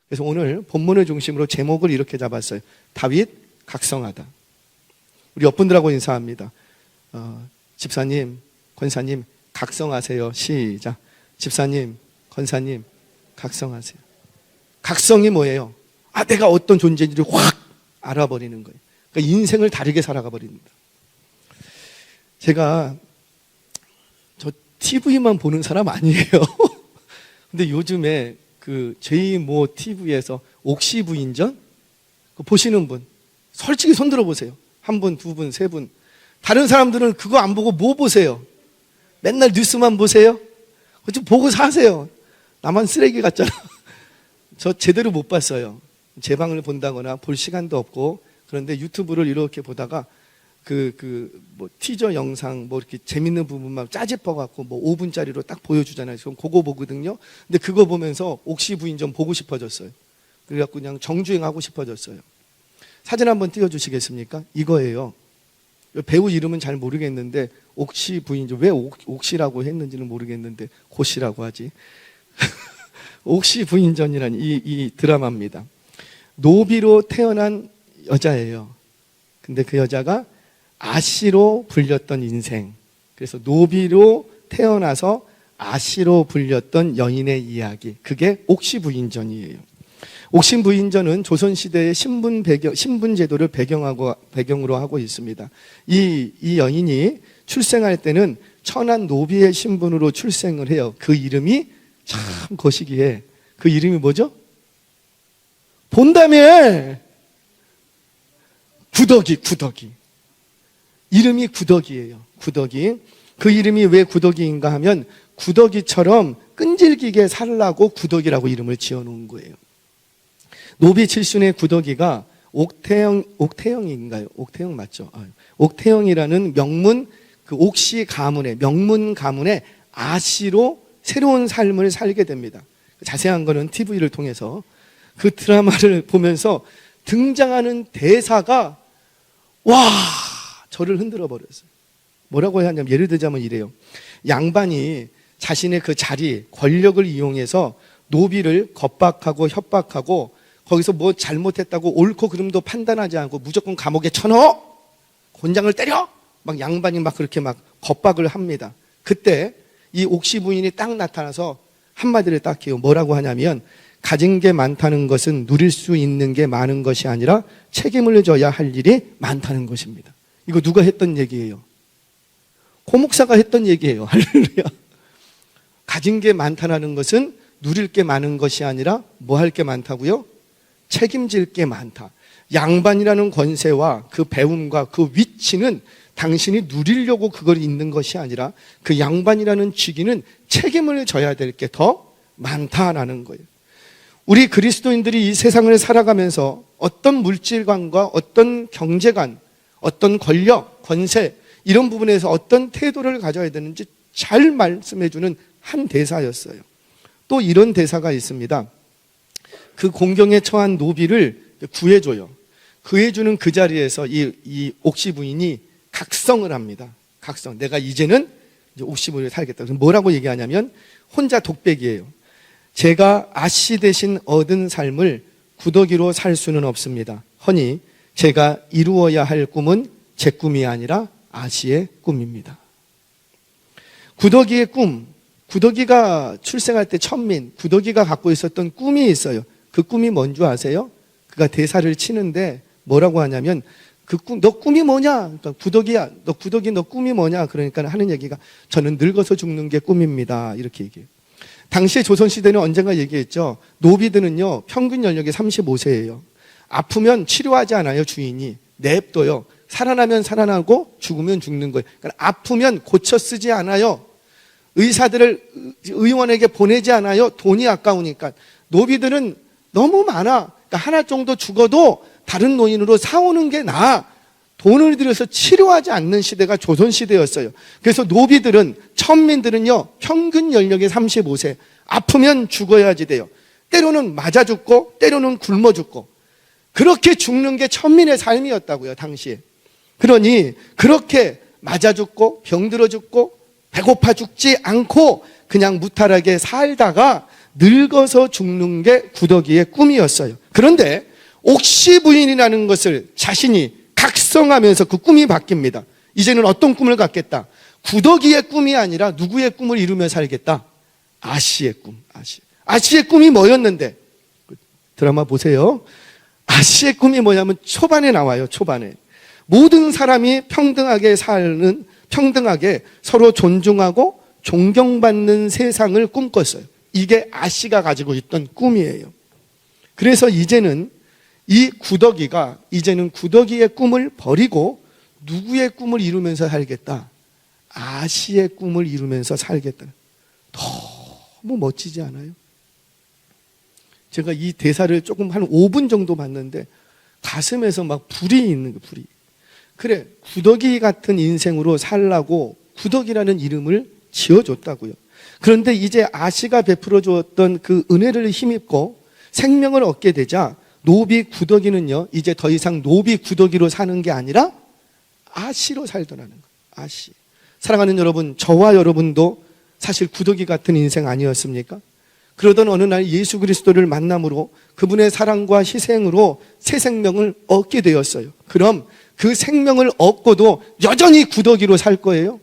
그래서 오늘 본문을 중심으로 제목을 이렇게 잡았어요. 다윗 각성하다. 우리 옆분들하고 인사합니다. 집사님, 권사님 각성하세요. 시작. 집사님, 권사님 각성하세요. 각성이 뭐예요? 내가 어떤 존재인지를 확 알아버리는 거예요. 그러니까 인생을 다르게 살아가 버립니다. 제가 저 TV만 보는 사람 아니에요. 근데 요즘에 그 제이모 TV에서 옥시 부인전 보시는 분 솔직히 손 들어보세요. 한 분, 두 분, 세 분. 다른 사람들은 그거 안 보고 뭐 보세요? 맨날 뉴스만 보세요? 좀 보고 사세요. 나만 쓰레기 같잖아. 저 제대로 못 봤어요. 제 방을 본다거나 볼 시간도 없고. 그런데 유튜브를 이렇게 보다가 뭐 티저 영상 뭐 이렇게 재밌는 부분만 짜집어 갖고 뭐 5분짜리로 딱 보여주잖아요. 그럼 그거 보거든요. 근데 그거 보면서 옥시 부인전 보고 싶어졌어요. 그래갖고 그냥 정주행하고 싶어졌어요. 사진 한번 띄워주시겠습니까? 이거예요. 배우 이름은 잘 모르겠는데 옥시 부인전, 왜 옥시라고 했는지는 모르겠는데 고시라고 하지. 옥시 부인전이라는 이 드라마입니다. 노비로 태어난 여자예요. 근데 그 여자가 아씨로 불렸던 인생. 그래서 노비로 태어나서 아씨로 불렸던 여인의 이야기. 그게 옥시 부인전이에요. 옥시 부인전은 조선시대의 신분 제도를 배경으로 하고 있습니다. 이 여인이 출생할 때는 천한 노비의 신분으로 출생을 해요. 그 이름이 참 거시기해. 그 이름이 뭐죠? 본다며! 구덕이. 이름이 구덕이에요. 구덕이. 그 이름이 왜 구덕이인가 하면 구덕이처럼 끈질기게 살라고 구덕이라고 이름을 지어놓은 거예요. 노비 칠순의 구덕이가 옥태영인가요? 옥태영 맞죠? 옥태영이라는 명문, 그 옥시 가문의, 명문 가문의 아씨로 새로운 삶을 살게 됩니다. 자세한 거는 TV를 통해서 그 드라마를 보면서 등장하는 대사가 저를 흔들어 버렸어요. 뭐라고 해야 하냐면 예를 들자면 이래요. 양반이 자신의 그 자리, 권력을 이용해서 노비를 겁박하고 협박하고 거기서 뭐 잘못했다고 옳고 그름도 판단하지 않고 무조건 감옥에 쳐넣어! 곤장을 때려! 막 양반이 막 그렇게 막 겁박을 합니다. 그때 이 옥시 부인이 딱 나타나서 한마디를 딱 해요. 뭐라고 하냐면 가진 게 많다는 것은 누릴 수 있는 게 많은 것이 아니라 책임을 져야 할 일이 많다는 것입니다. 이거 누가 했던 얘기예요? 고목사가 했던 얘기예요. 할렐루야. 가진 게 많다는 것은 누릴 게 많은 것이 아니라 뭐 할 게 많다고요? 책임질 게 많다. 양반이라는 권세와 그 배움과 그 위치는 당신이 누리려고 그걸 있는 것이 아니라 그 양반이라는 직위는 책임을 져야 될 게 더 많다라는 거예요. 우리 그리스도인들이 이 세상을 살아가면서 어떤 물질관과 어떤 경제관, 어떤 권력, 권세 이런 부분에서 어떤 태도를 가져야 되는지 잘 말씀해 주는 한 대사였어요. 또 이런 대사가 있습니다. 그 공경에 처한 노비를 구해줘요. 구해주는 그 자리에서 이 옥시 부인이 각성을 합니다. 각성. 내가 이제는 옥시 부인을 살겠다. 그래서 뭐라고 얘기하냐면 혼자 독백이에요. 제가 아씨 대신 얻은 삶을 구더기로 살 수는 없습니다. 허니 제가 이루어야 할 꿈은 제 꿈이 아니라 아씨의 꿈입니다. 구더기의 꿈, 구더기가 출생할 때 천민, 구더기가 갖고 있었던 꿈이 있어요. 그 꿈이 뭔 줄 아세요? 그가 대사를 치는데 뭐라고 하냐면 그 꿈, 너 꿈이 뭐냐? 그러니까 구더기야, 너 꿈이 뭐냐? 그러니까 하는 얘기가 저는 늙어서 죽는 게 꿈입니다. 이렇게 얘기해요. 당시에 조선시대는 언젠가 얘기했죠. 노비들은요, 평균 연령이 35세예요. 아프면 치료하지 않아요, 주인이. 냅둬요. 살아나면 살아나고 죽으면 죽는 거예요. 그러니까 아프면 고쳐 쓰지 않아요. 의사들을 의원에게 보내지 않아요. 돈이 아까우니까. 노비들은 너무 많아. 그러니까 하나 정도 죽어도 다른 노인으로 사오는 게 나아. 돈을 들여서 치료하지 않는 시대가 조선시대였어요. 그래서 노비들은, 천민들은요, 평균 연령이 35세. 아프면 죽어야지 돼요. 때로는 맞아 죽고, 때로는 굶어 죽고. 그렇게 죽는 게 천민의 삶이었다고요, 당시에. 그러니, 그렇게 맞아 죽고, 병들어 죽고, 배고파 죽지 않고, 그냥 무탈하게 살다가, 늙어서 죽는 게 구더기의 꿈이었어요. 그런데 옥시 부인이라는 것을 자신이 각성하면서 그 꿈이 바뀝니다. 이제는 어떤 꿈을 갖겠다? 구더기의 꿈이 아니라 누구의 꿈을 이루며 살겠다? 아시의 꿈. 아시의 꿈이 뭐였는데? 드라마 보세요. 아시의 꿈이 뭐냐면 초반에 나와요. 초반에 모든 사람이 평등하게 서로 존중하고 존경받는 세상을 꿈꿨어요. 이게 아시가 가지고 있던 꿈이에요. 그래서 이제는 이 구더기가 이제는 구더기의 꿈을 버리고 누구의 꿈을 이루면서 살겠다? 아시의 꿈을 이루면서 살겠다. 너무 멋지지 않아요? 제가 이 대사를 조금 한 5분 정도 봤는데 가슴에서 막 불이 있는 거예요. 불이. 그래, 구더기 같은 인생으로 살라고 구더기라는 이름을 지어줬다고요. 그런데 이제 아시가 베풀어 주었던 그 은혜를 힘입고 생명을 얻게 되자 노비 구더기는요, 이제 더 이상 노비 구더기로 사는 게 아니라 아시로 살더라는 거예요. 아시. 사랑하는 여러분, 저와 여러분도 사실 구더기 같은 인생 아니었습니까? 그러던 어느 날 예수 그리스도를 만남으로 그분의 사랑과 희생으로 새 생명을 얻게 되었어요. 그럼 그 생명을 얻고도 여전히 구더기로 살 거예요?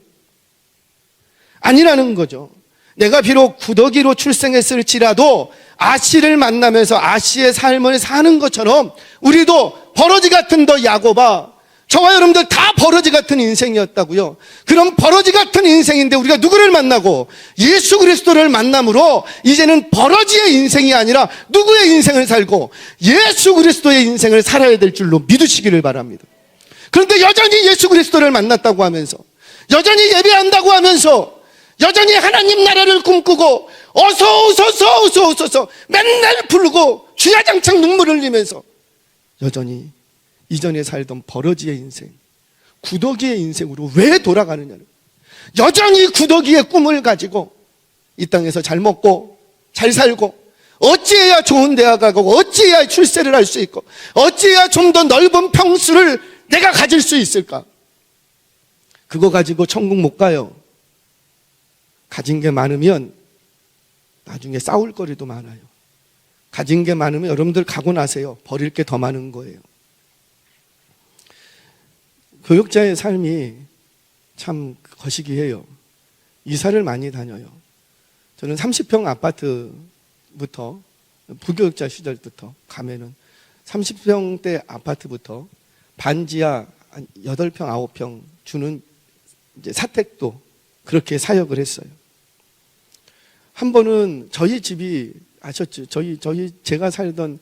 아니라는 거죠. 내가 비록 구더기로 출생했을지라도 아시를 만나면서 아시의 삶을 사는 것처럼 우리도 버러지 같은 더 야고바, 저와 여러분들 다 버러지 같은 인생이었다고요. 그럼 버러지 같은 인생인데 우리가 누구를 만나고 예수 그리스도를 만남으로 이제는 버러지의 인생이 아니라 누구의 인생을 살고 예수 그리스도의 인생을 살아야 될 줄로 믿으시기를 바랍니다. 그런데 여전히 예수 그리스도를 만났다고 하면서, 여전히 예배한다고 하면서, 여전히 하나님 나라를 꿈꾸고 어서 맨날 부르고 주야장창 눈물을 흘리면서 여전히 이전에 살던 버러지의 인생, 구더기의 인생으로 왜 돌아가느냐는, 여전히 구더기의 꿈을 가지고 이 땅에서 잘 먹고 잘 살고, 어찌해야 좋은 대학 가고, 어찌해야 출세를 할 수 있고, 어찌해야 좀 더 넓은 평수를 내가 가질 수 있을까? 그거 가지고 천국 못 가요. 가진 게 많으면 나중에 싸울 거리도 많아요. 가진 게 많으면 여러분들 가고 나세요. 버릴 게 더 많은 거예요. 교역자의 삶이 참 거시기해요. 이사를 많이 다녀요. 저는 30평 아파트부터, 부교역자 시절부터 가면은 30평대 아파트부터 반지하 8평, 9평 주는 이제 사택도 그렇게 사역을 했어요. 한 번은 저희 집이, 아셨죠? 제가 살던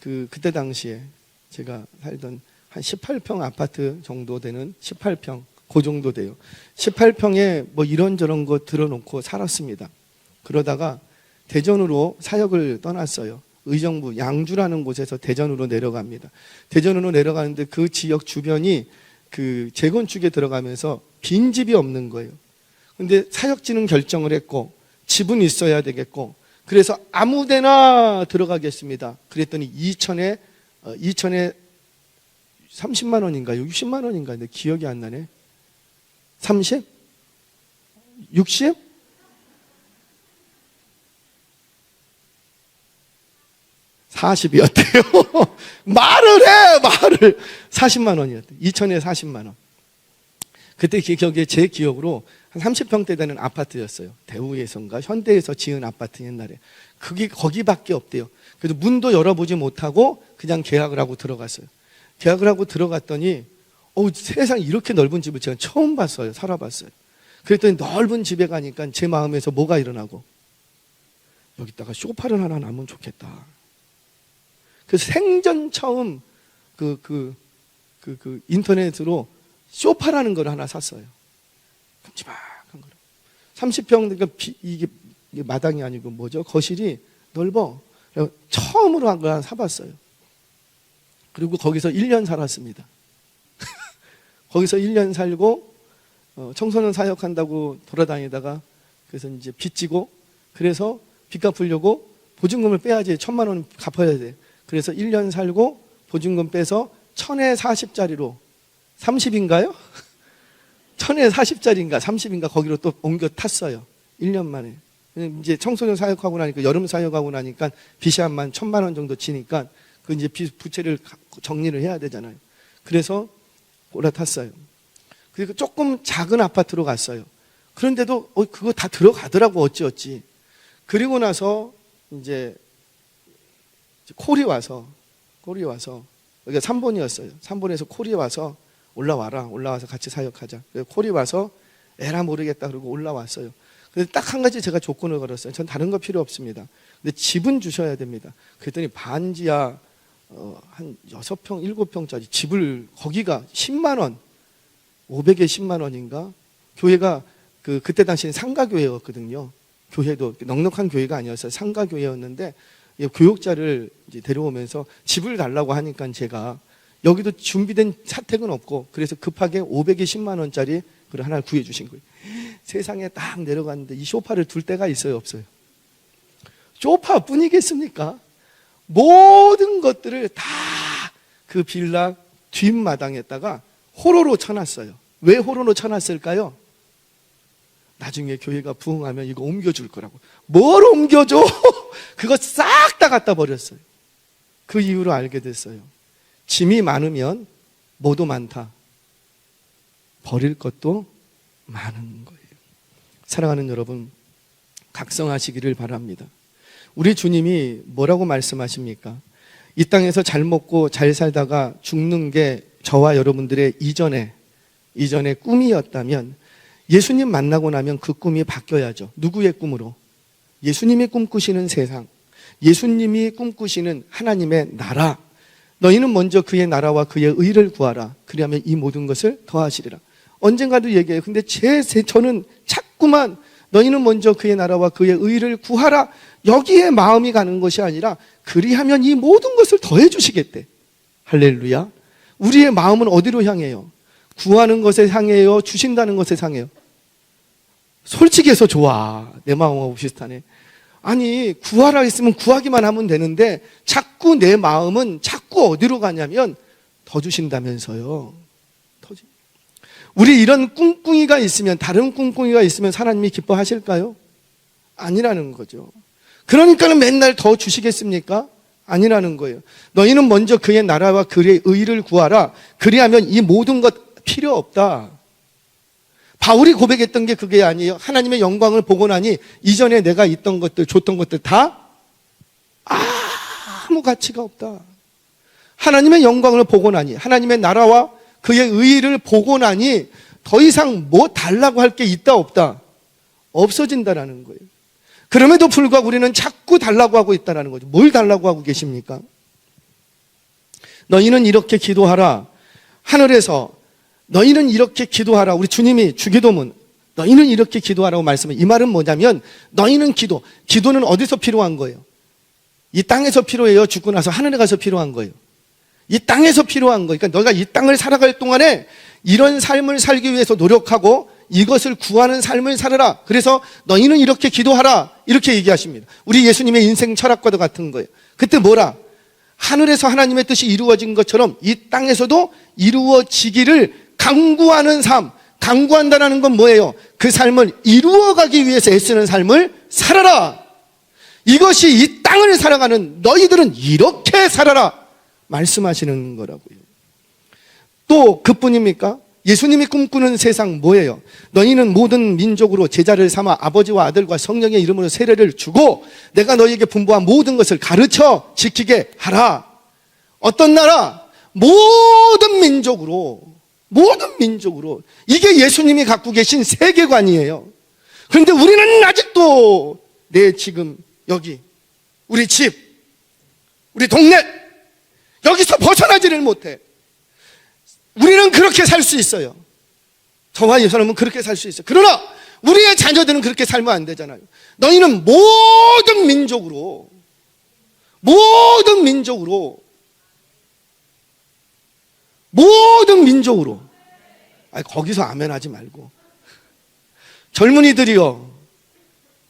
그때 당시에 제가 살던 한 18평 아파트 정도 되는, 18평, 그 정도 돼요. 18평에 뭐 이런저런 거 들어놓고 살았습니다. 그러다가 대전으로 사역을 떠났어요. 의정부 양주라는 곳에서 대전으로 내려갑니다. 대전으로 내려가는데 그 지역 주변이 그 재건축에 들어가면서 빈집이 없는 거예요. 근데 사역지는 결정을 했고 집은 있어야 되겠고, 그래서 아무데나 들어가겠습니다. 그랬더니 이천에 30만 원인가 60만 원인가, 근데 기억이 안 나네. 30? 60? 40이었대요. 말을 40만 원이었대요. 이천에 40만 원. 그때 기억에, 제 기억으로 한 30평대 되는 아파트였어요. 대우에서인가 현대에서 지은 아파트, 옛날에. 거기밖에 없대요. 그래서 문도 열어보지 못하고 그냥 계약을 하고 들어갔어요. 계약을 하고 들어갔더니 세상 이렇게 넓은 집을 제가 처음 봤어요. 살아봤어요. 그랬더니 넓은 집에 가니까 제 마음에서 뭐가 일어나고, 여기다가 소파를 하나 놔면 좋겠다. 그래서 생전 처음 인터넷으로 소파라는 걸 하나 샀어요. 큼지막한 거. 30평, 그러니까 이게 마당이 아니고 뭐죠? 거실이 넓어. 처음으로 한 걸 하나 사봤어요. 그리고 거기서 1년 살았습니다. 거기서 1년 살고 청소년 사역한다고 돌아다니다가, 그래서 이제 빚지고, 그래서 빚 갚으려고 보증금을 빼야지, 1,000만 원 갚아야 돼. 그래서 1년 살고 보증금 빼서 1000에 40짜리로, 30인가요? 1000에 40짜리인가 30인가 거기로 또 옮겨 탔어요. 1년 만에. 이제 청소년 사역하고 나니까, 여름 사역하고 나니까 빚이 한 1,000만 원 정도 지니까 그 이제 부채를 정리를 해야 되잖아요. 그래서 올라탔어요. 그리고 조금 작은 아파트로 갔어요. 그런데도 그거 다 들어가더라고, 어찌어찌. 그리고 나서 이제 콜이 와서 여기가 3번이었어요. 3번에서 콜이 와서 올라와서 같이 사역하자. 콜이 와서 에라 모르겠다 그러고 올라왔어요. 근데 딱 한 가지 제가 조건을 걸었어요. 전 다른 거 필요 없습니다. 근데 집은 주셔야 됩니다. 그랬더니 반지하 한 6평, 7평짜리 집을, 거기가 10만 원, 500에 10만 원인가? 교회가 그때 당시엔 상가교회였거든요. 교회도 넉넉한 교회가 아니었어요. 상가교회였는데 교육자를 이제 데려오면서 집을 달라고 하니까 제가 여기도 준비된 사택은 없고, 그래서 급하게 500에 10만 원짜리 그걸 하나를 구해주신 거예요. 세상에 딱 내려갔는데 이 소파를 둘 데가 있어요, 없어요? 소파뿐이겠습니까? 모든 것들을 다 그 빌라 뒷마당에다가 호로로 쳐놨어요. 왜 호로로 쳐놨을까요? 나중에 교회가 부흥하면 이거 옮겨줄 거라고. 뭘 옮겨줘? 그거 싹 다 갖다 버렸어요. 그 이후로 알게 됐어요. 짐이 많으면 뭐도 많다. 버릴 것도 많은 거예요. 사랑하는 여러분, 각성하시기를 바랍니다. 우리 주님이 뭐라고 말씀하십니까? 이 땅에서 잘 먹고 잘 살다가 죽는 게 저와 여러분들의 이전의 꿈이었다면, 예수님 만나고 나면 그 꿈이 바뀌어야죠. 누구의 꿈으로? 예수님이 꿈꾸시는 세상, 예수님이 꿈꾸시는 하나님의 나라. 너희는 먼저 그의 나라와 그의 의를 구하라. 그리하면 이 모든 것을 더하시리라. 언젠가도 얘기해요. 근데 저는 자꾸만 너희는 먼저 그의 나라와 그의 의를 구하라, 여기에 마음이 가는 것이 아니라 그리하면 이 모든 것을 더해 주시겠대. 할렐루야. 우리의 마음은 어디로 향해요? 구하는 것에 향해요? 주신다는 것에 향해요? 솔직히 해서 좋아. 내 마음하고 비슷하네. 아니, 구하라 했으면 구하기만 하면 되는데 자꾸 내 마음은 자꾸 어디로 가냐면 더 주신다면서요. 우리 이런 꿍꿍이가 있으면, 다른 꿍꿍이가 있으면 하나님이 기뻐하실까요? 아니라는 거죠. 그러니까는 맨날 더 주시겠습니까? 아니라는 거예요. 너희는 먼저 그의 나라와 그의 의를 구하라. 그리하면 이 모든 것 필요 없다. 바울이 고백했던 게 그게 아니에요. 하나님의 영광을 보고 나니 이전에 내가 있던 것들, 줬던 것들 다 아무 가치가 없다. 하나님의 영광을 보고 나니, 하나님의 나라와 그의 의를 보고 나니 더 이상 뭐 달라고 할 게 있다 없다? 없어진다라는 거예요. 그럼에도 불구하고 우리는 자꾸 달라고 하고 있다는 거죠. 뭘 달라고 하고 계십니까? 너희는 이렇게 기도하라. 하늘에서 너희는 이렇게 기도하라. 우리 주님이 주기도문 너희는 이렇게 기도하라고 말씀해요. 이 말은 뭐냐면 너희는 기도는 어디서 필요한 거예요? 이 땅에서 필요해요? 죽고 나서 하늘에 가서 필요한 거예요? 이 땅에서 필요한 거예요. 그러니까 너희가 이 땅을 살아갈 동안에 이런 삶을 살기 위해서 노력하고 이것을 구하는 삶을 살아라. 그래서 너희는 이렇게 기도하라. 이렇게 얘기하십니다. 우리 예수님의 인생 철학과도 같은 거예요. 그때 뭐라? 하늘에서 하나님의 뜻이 이루어진 것처럼 이 땅에서도 이루어지기를 강구하는 삶. 강구한다는 건 뭐예요? 그 삶을 이루어가기 위해서 애쓰는 삶을 살아라. 이것이 이 땅을 살아가는 너희들은 이렇게 살아라 말씀하시는 거라고요. 또 그뿐입니까? 예수님이 꿈꾸는 세상 뭐예요? 너희는 모든 민족으로 제자를 삼아 아버지와 아들과 성령의 이름으로 세례를 주고 내가 너희에게 분부한 모든 것을 가르쳐 지키게 하라. 어떤 나라? 모든 민족으로. 이게 예수님이 갖고 계신 세계관이에요. 그런데 우리는 아직도 지금 여기 우리 집, 우리 동네 여기서 벗어나지를 못해. 우리는 그렇게 살 수 있어요. 저와 이 사람은 그렇게 살 수 있어요. 그러나 우리의 자녀들은 그렇게 살면 안 되잖아요. 너희는 모든 민족으로 아니, 거기서 아멘 하지 말고 젊은이들이요,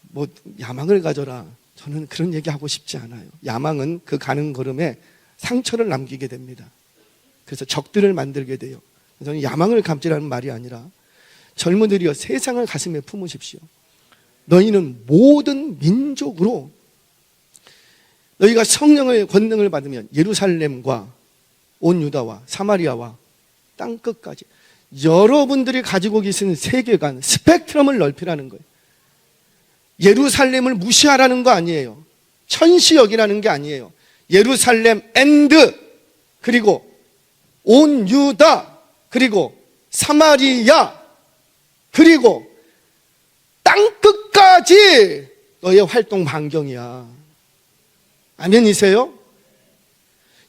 뭐 야망을 가져라. 저는 그런 얘기 하고 싶지 않아요. 야망은 그 가는 걸음에 상처를 남기게 됩니다. 그래서 적들을 만들게 돼요. 저는 야망을 감지라는 말이 아니라 젊은이들이여 세상을 가슴에 품으십시오. 너희는 모든 민족으로 너희가 성령의 권능을 받으면 예루살렘과 온 유다와 사마리아와 땅끝까지 여러분들이 가지고 계신 세계관, 스펙트럼을 넓히라는 거예요. 예루살렘을 무시하라는 거 아니에요. 천시 여기라는 게 아니에요. 예루살렘 앤드, 그리고 온 유다, 그리고 사마리아, 그리고 땅끝까지 너의 활동 반경이야. 아멘이세요?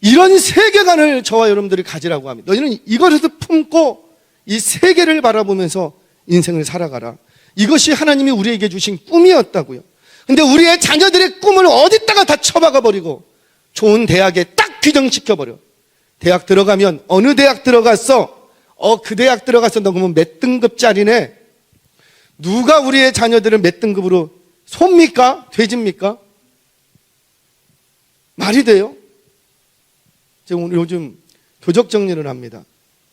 이런 세계관을 저와 여러분들이 가지라고 합니다. 너희는 이것을 품고 이 세계를 바라보면서 인생을 살아가라. 이것이 하나님이 우리에게 주신 꿈이었다고요. 근데 우리의 자녀들의 꿈을 어디다가 다 처박아 버리고 좋은 대학에 딱 규정시켜버려. 대학 들어가면 어느 대학 들어갔어? 그 대학 들어가서 너 그러면 몇 등급짜리네? 누가 우리의 자녀들을 몇 등급으로 소입니까? 돼지입니까? 말이 돼요? 제가 오늘 요즘 교적 정리를 합니다.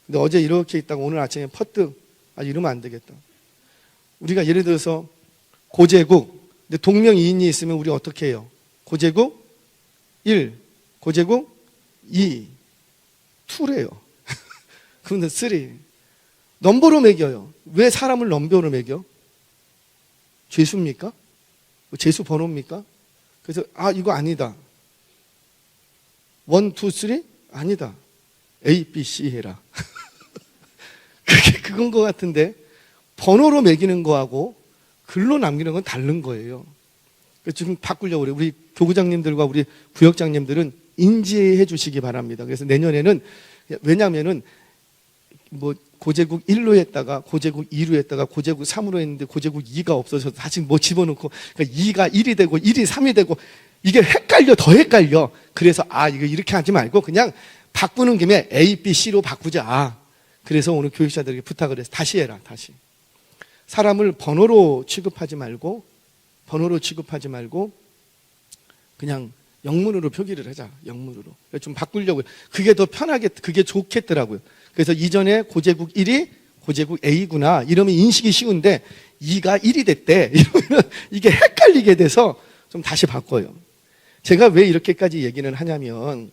근데 어제 이렇게 있다가 오늘 아침에 퍼뜩 이러면 안 되겠다. 우리가 예를 들어서 고제국, 근데 동명이인이 있으면 우리 어떻게 해요? 고제국 1, 고제국 2, 2래요. 그런데 3. 넘버로 매겨요. 왜 사람을 넘버로 매겨? 죄수입니까? 죄수 번호입니까? 그래서 이거 아니다. 1, 2, 3? 아니다. A, B, C 해라. 그게 그건 것 같은데 번호로 매기는 거하고 글로 남기는 건 다른 거예요. 그래서 지금 바꾸려고 그래요. 우리 교구장님들과 우리 구역장님들은 인지해 주시기 바랍니다. 그래서 내년에는, 왜냐하면은 고제국 1로 했다가 고제국 2로 했다가 고제국 3으로 했는데 고제국 2가 없어서 다시 집어넣고, 그러니까 2가 1이 되고 1이 3이 되고 이게 헷갈려, 더 헷갈려. 그래서 이거 이렇게 하지 말고 그냥 바꾸는 김에 A, B, C로 바꾸자. 그래서 오늘 교육자들에게 부탁을 해서 다시 해라, 다시. 사람을 번호로 취급하지 말고 그냥 영문으로 표기를 하자, 영문으로. 좀 바꾸려고요. 그게 더 편하게, 그게 좋겠더라고요. 그래서 이전에 고제국 1이 고제국 A구나 이러면 인식이 쉬운데 2가 1이 됐대 이러면 이게 헷갈리게 돼서 좀 다시 바꿔요. 제가 왜 이렇게까지 얘기는 하냐면,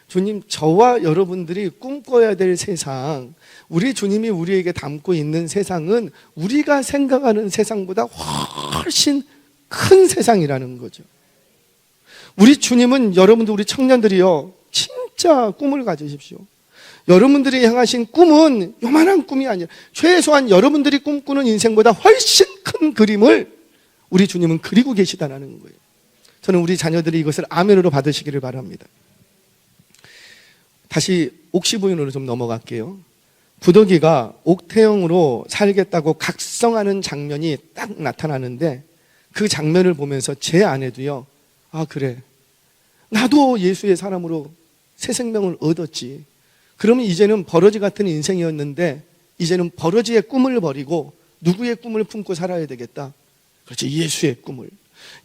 주님, 저와 여러분들이 꿈꿔야 될 세상, 우리 주님이 우리에게 담고 있는 세상은 우리가 생각하는 세상보다 훨씬 큰 세상이라는 거죠. 우리 주님은, 여러분들, 우리 청년들이요, 진짜 꿈을 가지십시오. 여러분들이 향하신 꿈은 요만한 꿈이 아니라 최소한 여러분들이 꿈꾸는 인생보다 훨씬 큰 그림을 우리 주님은 그리고 계시다는 거예요. 저는 우리 자녀들이 이것을 아멘으로 받으시기를 바랍니다. 다시 옥시부인으로 좀 넘어갈게요. 부더기가 옥태영으로 살겠다고 각성하는 장면이 딱 나타나는데, 그 장면을 보면서 제 아내도요, 그래, 나도 예수의 사람으로 새 생명을 얻었지. 그러면 이제는 버러지 같은 인생이었는데 이제는 버러지의 꿈을 버리고 누구의 꿈을 품고 살아야 되겠다. 그렇지, 예수의 꿈을,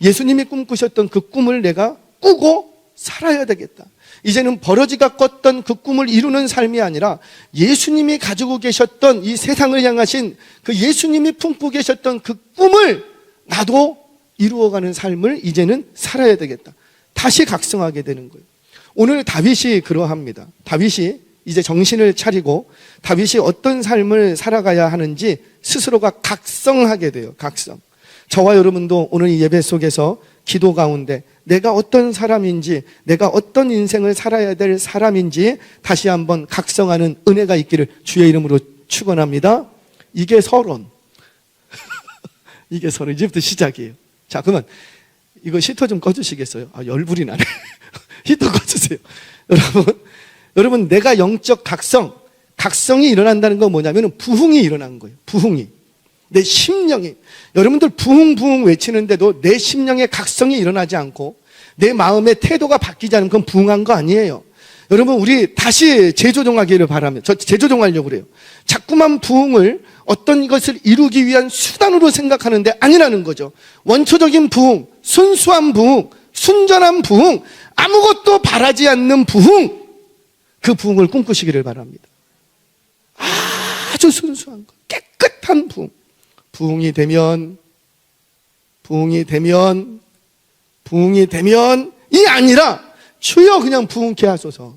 예수님이 꿈꾸셨던 그 꿈을 내가 꾸고 살아야 되겠다. 이제는 버러지가 꿨던 그 꿈을 이루는 삶이 아니라 예수님이 가지고 계셨던 이 세상을 향하신 그 예수님이 품고 계셨던 그 꿈을 나도 이루어가는 삶을 이제는 살아야 되겠다. 다시 각성하게 되는 거예요. 오늘 다윗이 그러합니다. 다윗이 이제 정신을 차리고 다윗이 어떤 삶을 살아가야 하는지 스스로가 각성하게 돼요. 각성. 저와 여러분도 오늘 이 예배 속에서 기도 가운데 내가 어떤 사람인지, 내가 어떤 인생을 살아야 될 사람인지 다시 한번 각성하는 은혜가 있기를 주의 이름으로 축원합니다. 이게 서론. 이게 서론. 이제부터 시작이에요. 자, 그러면 이거 히터 좀 꺼주시겠어요? 열불이 나네. 히터 꺼주세요. 여러분, 내가 영적 각성이 일어난다는 건 뭐냐면 부흥이 일어난 거예요. 부흥이. 내 심령이, 여러분들 부흥 외치는데도 내 심령의 각성이 일어나지 않고 내 마음의 태도가 바뀌지 않으면 그건 부흥한 거 아니에요. 여러분, 우리 다시 재조정하기를 바라며, 저 재조정하려고 그래요. 자꾸만 부흥을 어떤 것을 이루기 위한 수단으로 생각하는데 아니라는 거죠. 원초적인 부흥, 순수한 부흥, 순전한 부흥, 아무것도 바라지 않는 부흥, 그 부흥을 꿈꾸시기를 바랍니다. 아주 순수한 것, 깨끗한 부흥. 부흥이 되면 부흥이 되면이 아니라 주여 그냥 부흥케 하소서.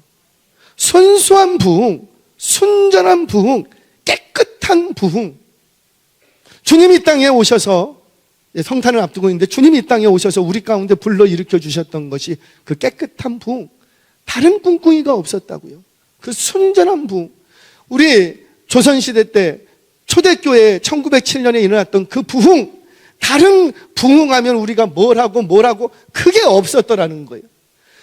순수한 부흥, 순전한 부흥, 깨끗한 부흥. 주님이 이 땅에 오셔서, 성탄을 앞두고 있는데 주님이 이 땅에 오셔서 우리 가운데 불러일으켜 주셨던 것이 그 깨끗한 부흥, 다른 꿍꿍이가 없었다고요. 그 순전한 부흥. 우리 조선시대 때 초대교회 1907년에 일어났던 그 부흥, 다른 부흥하면 우리가 뭘 하고 그게 없었더라는 거예요.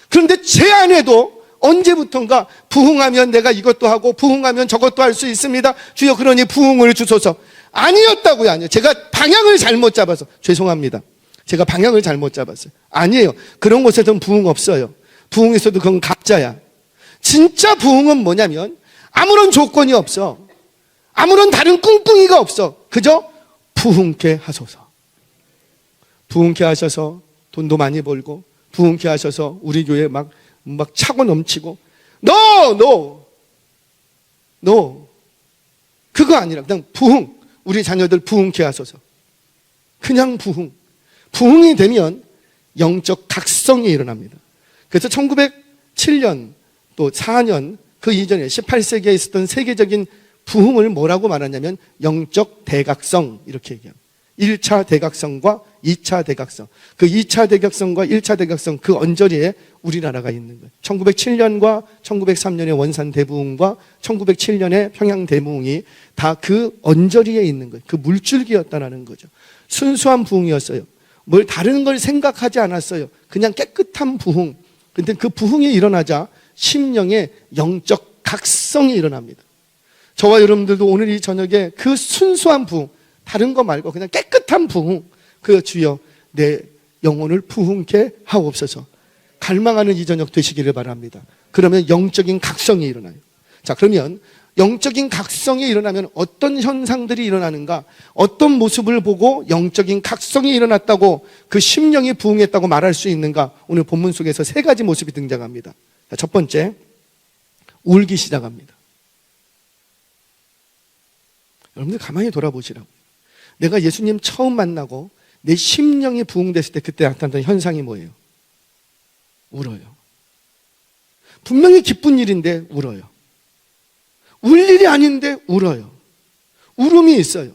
그런데 제 안에도 언제부턴가 부흥하면 내가 이것도 하고 부흥하면 저것도 할 수 있습니다. 주여 그러니 부흥을 주소서. 아니었다고요. 아니요. 제가 방향을 잘못 잡아서 죄송합니다. 제가 방향을 잘못 잡았어요. 아니에요. 그런 곳에서는 부흥 없어요. 부흥에서도 그건 가짜야. 진짜 부흥은 뭐냐면 아무런 조건이 없어. 아무런 다른 꿍꿍이가 없어. 그저 부흥케 하소서. 부흥케 하셔서 돈도 많이 벌고 부흥케 하셔서 우리 교회 막 차고 넘치고 No! 그거 아니라 그냥 부흥. 우리 자녀들 부흥케 하소서. 그냥 부흥. 부흥이 되면 영적 각성이 일어납니다. 그래서 1907년 또 4년 그 이전에 18세기에 있었던 세계적인 부흥을 뭐라고 말하냐면 영적 대각성 이렇게 얘기합니다. 1차 대각성과 2차 대각성. 그 2차 대각성과 1차 대각성 그 언저리에 우리나라가 있는 거예요. 1907년과 1903년의 원산 대부흥과 1907년의 평양 대부흥이 다 그 언저리에 있는 거예요. 그 물줄기였다는 거죠. 순수한 부흥이었어요. 뭘 다른 걸 생각하지 않았어요. 그냥 깨끗한 부흥. 근데 그 부흥이 일어나자 심령의 영적 각성이 일어납니다. 저와 여러분들도 오늘 이 저녁에 그 순수한 부흥, 다른 거 말고 그냥 깨끗한 부흥, 그 주여 내 영혼을 부흥케 하옵소서. 갈망하는 이 저녁 되시기를 바랍니다. 그러면 영적인 각성이 일어나요. 자, 그러면 영적인 각성이 일어나면 어떤 현상들이 일어나는가? 어떤 모습을 보고 영적인 각성이 일어났다고 그 심령이 부흥했다고 말할 수 있는가? 오늘 본문 속에서 세 가지 모습이 등장합니다. 자, 첫 번째, 울기 시작합니다. 여러분들 가만히 돌아보시라고. 내가 예수님 처음 만나고 내 심령이 부흥됐을 때 그때 나타났던 현상이 뭐예요? 울어요. 분명히 기쁜 일인데 울어요. 울 일이 아닌데 울어요. 울음이 있어요.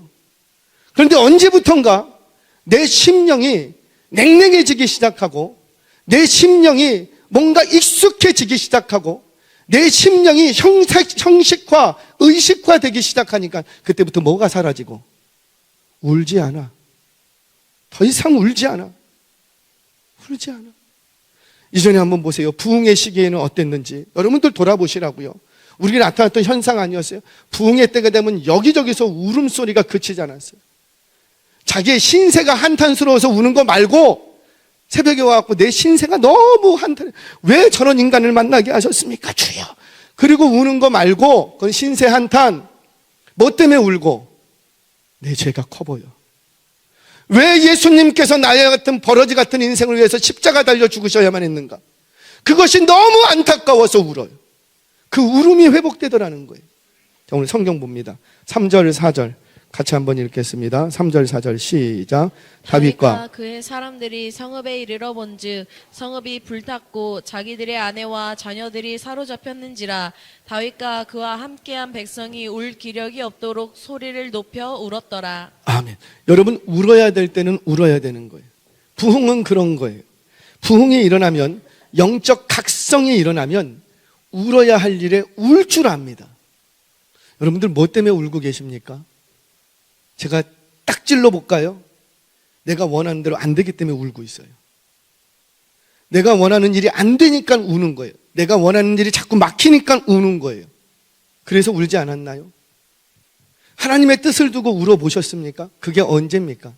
그런데 언제부턴가 내 심령이 냉랭해지기 시작하고 내 심령이 뭔가 익숙해지기 시작하고 내 심령이 형식화, 의식화되기 시작하니까 그때부터 뭐가 사라지고 울지 않아. 더 이상 울지 않아. 울지 않아. 이전에 한번 보세요. 부흥의 시기에는 어땠는지 여러분들 돌아보시라고요. 우리에게 나타났던 현상 아니었어요? 부흥의 때가 되면 여기저기서 울음소리가 그치지 않았어요. 자기의 신세가 한탄스러워서 우는 거 말고 새벽에 와갖고 내 신세가 너무 한탄, 왜 저런 인간을 만나게 하셨습니까 주여? 그리고 우는 거 말고 그건 신세 한탄. 뭐 때문에 울고? 내 죄가 커 보여. 왜 예수님께서 나의 같은 버러지 같은 인생을 위해서 십자가 달려 죽으셔야만 했는가? 그것이 너무 안타까워서 울어요. 그 울음이 회복되더라는 거예요. 자, 오늘 성경 봅니다. 3절 4절 같이 한번 읽겠습니다. 3절 4절 시작. 다윗과 그의 사람들이 성읍에 이르러 본즉 성읍이 불탔고 자기들의 아내와 자녀들이 사로잡혔는지라 다윗과 그와 함께한 백성이 울 기력이 없도록 소리를 높여 울었더라. 아멘. 여러분, 울어야 될 때는 울어야 되는 거예요. 부흥은 그런 거예요. 부흥이 일어나면, 영적 각성이 일어나면 울어야 할 일에 울 줄 압니다. 여러분들 뭐 때문에 울고 계십니까? 제가 딱 찔러 볼까요? 내가 원하는 대로 안 되기 때문에 울고 있어요. 내가 원하는 일이 안 되니까 우는 거예요. 내가 원하는 일이 자꾸 막히니까 우는 거예요. 그래서 울지 않았나요? 하나님의 뜻을 두고 울어보셨습니까? 그게 언제입니까?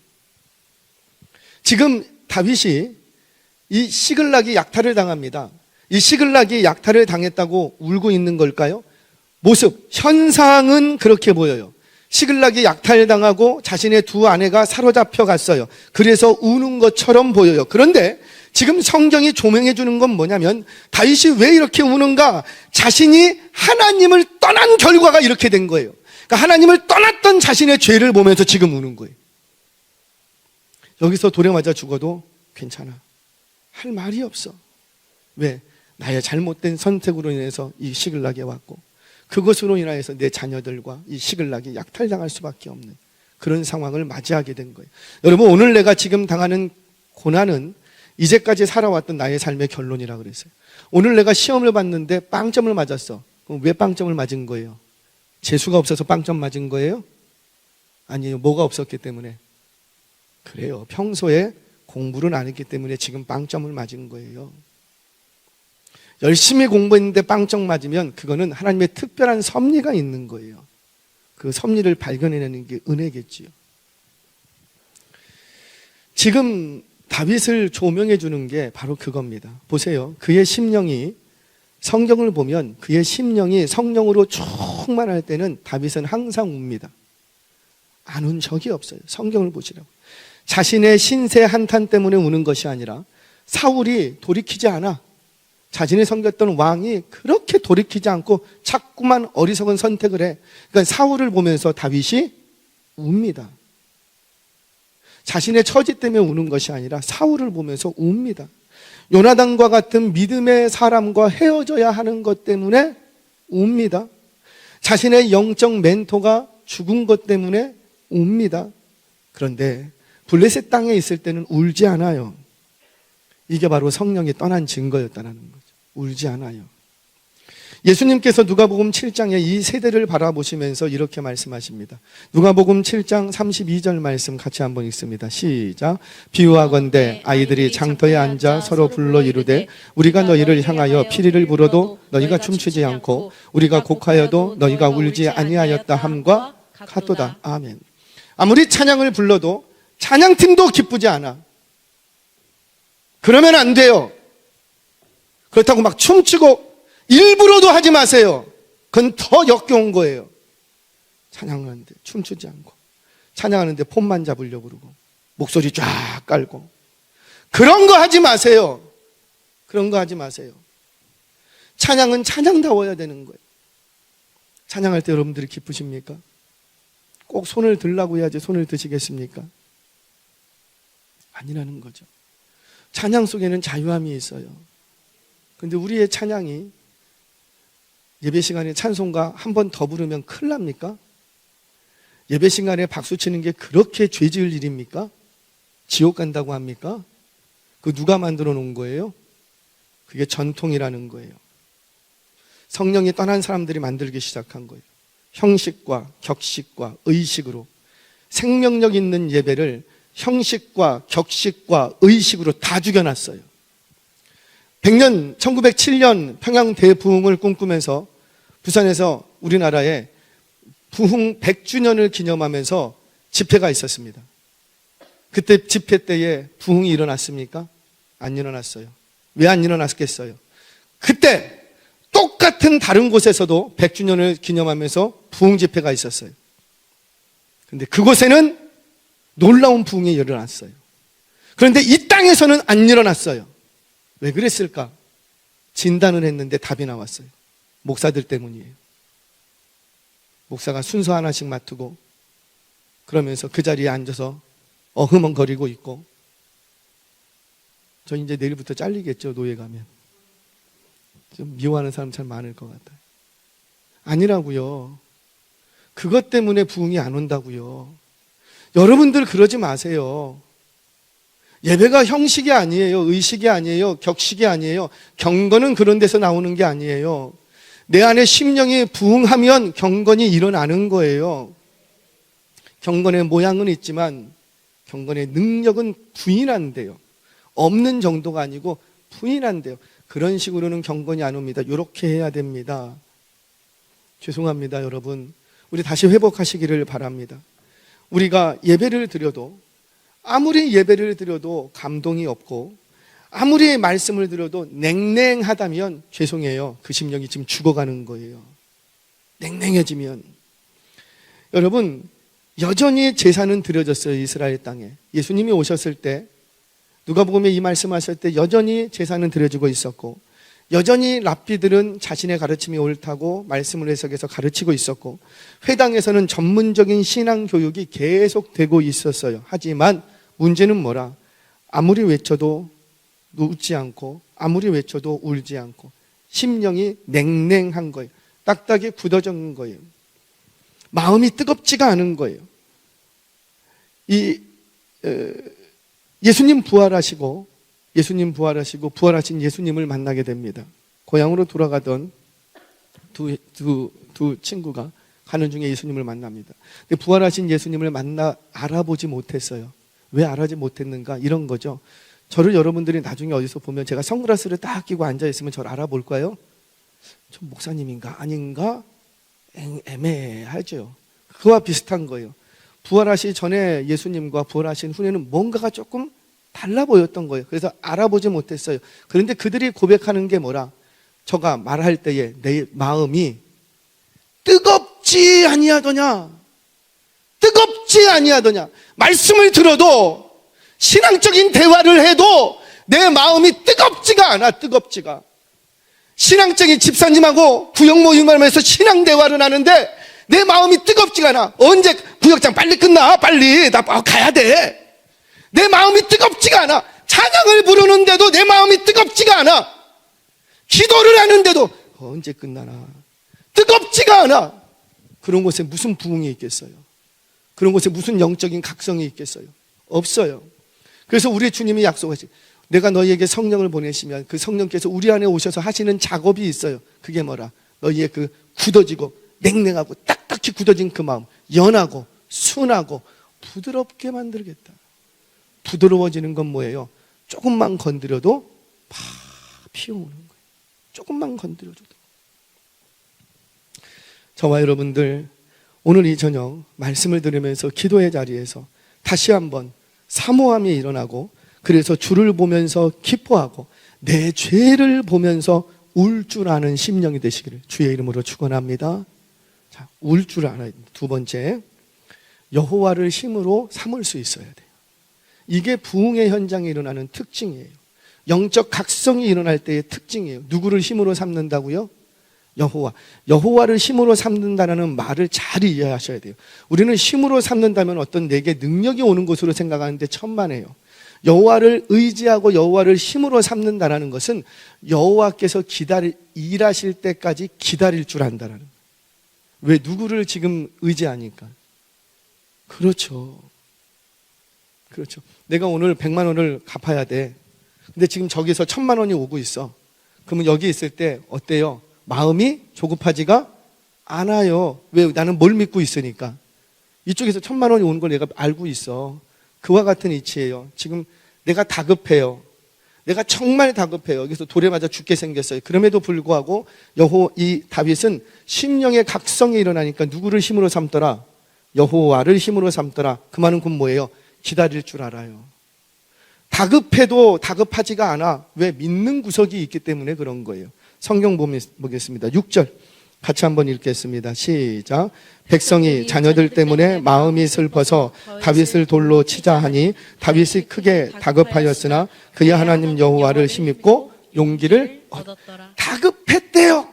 지금 다윗이 이 시글락이 약탈을 당합니다. 이 시글락이 약탈을 당했다고 울고 있는 걸까요? 모습, 현상은 그렇게 보여요. 시글락이 약탈당하고 자신의 두 아내가 사로잡혀 갔어요. 그래서 우는 것처럼 보여요. 그런데 지금 성경이 조명해 주는 건 뭐냐면 다윗이 왜 이렇게 우는가? 자신이 하나님을 떠난 결과가 이렇게 된 거예요. 그러니까 하나님을 떠났던 자신의 죄를 보면서 지금 우는 거예요. 여기서 돌에 맞아 죽어도 괜찮아. 할 말이 없어. 왜? 나의 잘못된 선택으로 인해서 이 시글락에 왔고 그것으로 인하여서 내 자녀들과 이 시글락이 약탈당할 수밖에 없는 그런 상황을 맞이하게 된 거예요. 여러분, 오늘 내가 지금 당하는 고난은 이제까지 살아왔던 나의 삶의 결론이라 그랬어요. 오늘 내가 시험을 봤는데 빵점을 맞았어. 그럼 왜 빵점을 맞은 거예요? 재수가 없어서 빵점 맞은 거예요? 아니에요. 뭐가 없었기 때문에. 그래요. 평소에 공부를 안 했기 때문에 지금 빵점을 맞은 거예요. 열심히 공부했는데 빵점 맞으면 그거는 하나님의 특별한 섭리가 있는 거예요. 그 섭리를 발견해내는 게 은혜겠지요. 지금 다윗을 조명해 주는 게 바로 그겁니다. 보세요. 그의 심령이, 성경을 보면 그의 심령이 성령으로 충만할 때는 다윗은 항상 웁니다. 안 운 적이 없어요. 성경을 보시라고. 자신의 신세 한탄 때문에 우는 것이 아니라 사울이 돌이키지 않아. 자신이 섬겼던 왕이 그렇게 돌이키지 않고 자꾸만 어리석은 선택을 해. 그러니까 사울을 보면서 다윗이 웁니다. 자신의 처지 때문에 우는 것이 아니라 사울을 보면서 웁니다. 요나단과 같은 믿음의 사람과 헤어져야 하는 것 때문에 웁니다. 자신의 영적 멘토가 죽은 것 때문에 웁니다. 그런데 블레셋 땅에 있을 때는 울지 않아요. 이게 바로 성령이 떠난 증거였다는 거죠. 울지 않아요. 예수님께서 누가복음 7장에 이 세대를 바라보시면서 이렇게 말씀하십니다. 누가복음 7장 32절 말씀 같이 한번 읽습니다. 시작. 비유하건대 아이들이 장터에 앉아 서로 불러 이르되 우리가 너희를 향하여 피리를 불어도 너희가 춤추지 않고 우리가 곡하여도 너희가 울지 아니하였다 함과 같도다. 아멘. 아무리 찬양을 불러도 찬양팀도 기쁘지 않아. 그러면 안 돼요. 그렇다고 막 춤추고 일부러도 하지 마세요. 그건 더 역겨운 거예요. 찬양하는데 춤추지 않고, 찬양하는데 폰만 잡으려고 그러고, 목소리 쫙 깔고, 그런 거 하지 마세요. 그런 거 하지 마세요. 찬양은 찬양다워야 되는 거예요. 찬양할 때 여러분들이 기쁘십니까? 꼭 손을 들라고 해야지 손을 드시겠습니까? 아니라는 거죠. 찬양 속에는 자유함이 있어요. 그런데 우리의 찬양이 예배 시간에 찬송가 한 번 더 부르면 큰일 납니까? 예배 시간에 박수 치는 게 그렇게 죄 지을 일입니까? 지옥 간다고 합니까? 그 누가 만들어 놓은 거예요? 그게 전통이라는 거예요. 성령이 떠난 사람들이 만들기 시작한 거예요. 형식과 격식과 의식으로, 생명력 있는 예배를 형식과 격식과 의식으로 다 죽여놨어요. 1907년 평양 대부흥을 꿈꾸면서 부산에서 우리나라에 부흥 100주년을 기념하면서 집회가 있었습니다. 그때 집회 때에 부흥이 일어났습니까? 안 일어났어요. 왜 안 일어났겠어요? 그때 똑같은 다른 곳에서도 100주년을 기념하면서 부흥 집회가 있었어요. 그런데 그곳에는 놀라운 부흥이 일어났어요. 그런데 이 땅에서는 안 일어났어요. 왜 그랬을까? 진단을 했는데 답이 나왔어요. 목사들 때문이에요. 목사가 순서 하나씩 맡고 그러면서 그 자리에 앉아서 어흥멍거리고 있고, 저 이제 내일부터 잘리겠죠, 노예 가면. 좀 미워하는 사람 참 많을 것 같아요. 아니라고요. 그것 때문에 부흥이 안 온다고요. 여러분들 그러지 마세요. 예배가 형식이 아니에요. 의식이 아니에요. 격식이 아니에요. 경건은 그런 데서 나오는 게 아니에요. 내 안에 심령이 부흥하면 경건이 일어나는 거예요. 경건의 모양은 있지만 경건의 능력은 부인한대요. 없는 정도가 아니고 부인한대요. 그런 식으로는 경건이 안 옵니다. 이렇게 해야 됩니다. 죄송합니다, 여러분. 우리 다시 회복하시기를 바랍니다. 우리가 예배를 드려도, 아무리 예배를 드려도 감동이 없고, 아무리 말씀을 드려도 냉랭하다면 죄송해요. 그 심령이 지금 죽어가는 거예요. 냉랭해지면. 여러분, 여전히 제사는 드려졌어요. 이스라엘 땅에. 예수님이 오셨을 때, 누가복음에 이 말씀하실 때 여전히 제사는 드려지고 있었고, 여전히 랍비들은 자신의 가르침이 옳다고 말씀을 해석해서 가르치고 있었고, 회당에서는 전문적인 신앙 교육이 계속되고 있었어요. 하지만 문제는 뭐라? 아무리 외쳐도 웃지 않고 아무리 외쳐도 울지 않고 심령이 냉랭한 거예요. 딱딱이 굳어진 거예요. 마음이 뜨겁지가 않은 거예요. 예수님 부활하시고 부활하신 예수님을 만나게 됩니다. 고향으로 돌아가던 두 친구가 가는 중에 예수님을 만납니다. 근데 부활하신 예수님을 알아보지 못했어요. 왜 알아보지 못했는가? 이런 거죠. 저를 여러분들이 나중에 어디서 보면 제가 선글라스를 딱 끼고 앉아있으면 저를 알아볼까요? 저 목사님인가? 아닌가? 애매하죠. 그와 비슷한 거예요. 부활하시 전에 예수님과 부활하신 후에는 뭔가가 조금 달라 보였던 거예요. 그래서 알아보지 못했어요. 그런데 그들이 고백하는 게 뭐라? 저가 말할 때에 내 마음이 뜨겁지 아니하더냐? 뜨겁지 아니하더냐? 말씀을 들어도 신앙적인 대화를 해도 내 마음이 뜨겁지가 않아. 뜨겁지가. 신앙적인 집사님하고 구역 모임하면서 신앙 대화를 하는데 내 마음이 뜨겁지가 않아. 언제 구역장 빨리 끝나? 빨리 나 가야 돼. 내 마음이 뜨겁지가 않아. 찬양을 부르는데도 내 마음이 뜨겁지가 않아. 기도를 하는데도 언제 끝나나? 뜨겁지가 않아. 그런 곳에 무슨 부흥이 있겠어요? 그런 곳에 무슨 영적인 각성이 있겠어요? 없어요. 그래서 우리 주님이 약속하시, 내가 너희에게 성령을 보내시면 그 성령께서 우리 안에 오셔서 하시는 작업이 있어요. 그게 뭐라? 너희의 그 굳어지고 냉랭하고 딱딱히 굳어진 그 마음 연하고 순하고 부드럽게 만들겠다. 부드러워지는 건 뭐예요? 조금만 건드려도 팍 피어오는 거예요. 조금만 건드려줘도. 저와 여러분들 오늘 이 저녁 말씀을 들으면서 기도의 자리에서 다시 한번 사모함이 일어나고, 그래서 주를 보면서 기뻐하고 내 죄를 보면서 울 줄 아는 심령이 되시기를 주의 이름으로 축원합니다. 자, 울 줄 알아야 됩니다. 두 번째, 여호와를 힘으로 삼을 수 있어야 돼요. 이게 부흥의 현장에 일어나는 특징이에요. 영적 각성이 일어날 때의 특징이에요. 누구를 힘으로 삼는다고요? 여호와를 힘으로 삼는다는 말을 잘 이해하셔야 돼요. 우리는 힘으로 삼는다면 어떤 내게 능력이 오는 것으로 생각하는데 천만에요. 여호와를 의지하고 여호와를 힘으로 삼는다는 것은 여호와께서 일하실 때까지 기다릴 줄 안다는 거예요. 왜? 누구를 지금 의지하니까. 그렇죠. 내가 오늘 100만 원을 갚아야 돼. 근데 지금 저기서 1000만 원이 오고 있어. 그러면 여기 있을 때 어때요? 마음이 조급하지가 않아요. 왜? 나는 뭘 믿고 있으니까. 이쪽에서 1000만 원이 오는 걸 내가 알고 있어. 그와 같은 이치예요. 지금 내가 다급해요. 내가 정말 다급해요. 여기서 돌에 맞아 죽게 생겼어요. 그럼에도 불구하고 이 다윗은 심령의 각성이 일어나니까 누구를 힘으로 삼더라? 여호와를 힘으로 삼더라. 그 말은 곧 뭐예요? 기다릴 줄 알아요. 다급해도 다급하지가 않아. 왜? 믿는 구석이 있기 때문에 그런 거예요. 성경 보겠습니다. 6절 같이 한번 읽겠습니다. 시작. 백성이 자녀들 때문에 마음이 슬퍼서 다윗을 돌로 치자 하니 다윗이 크게 다급하였으나 그의 하나님 여호와를 힘입고 용기를 얻었더라. 다급했대요.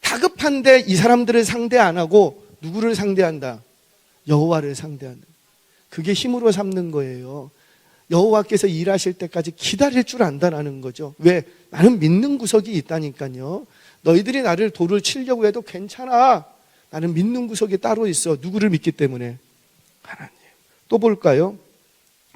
다급한데 이 사람들을 상대 안 하고 누구를 상대한다? 여호와를 상대한다. 그게 힘으로 삼는 거예요. 여호와께서 일하실 때까지 기다릴 줄 안다라는 거죠. 왜? 나는 믿는 구석이 있다니까요. 너희들이 나를 돌을 치려고 해도 괜찮아. 나는 믿는 구석이 따로 있어. 누구를 믿기 때문에? 하나님. 또 볼까요?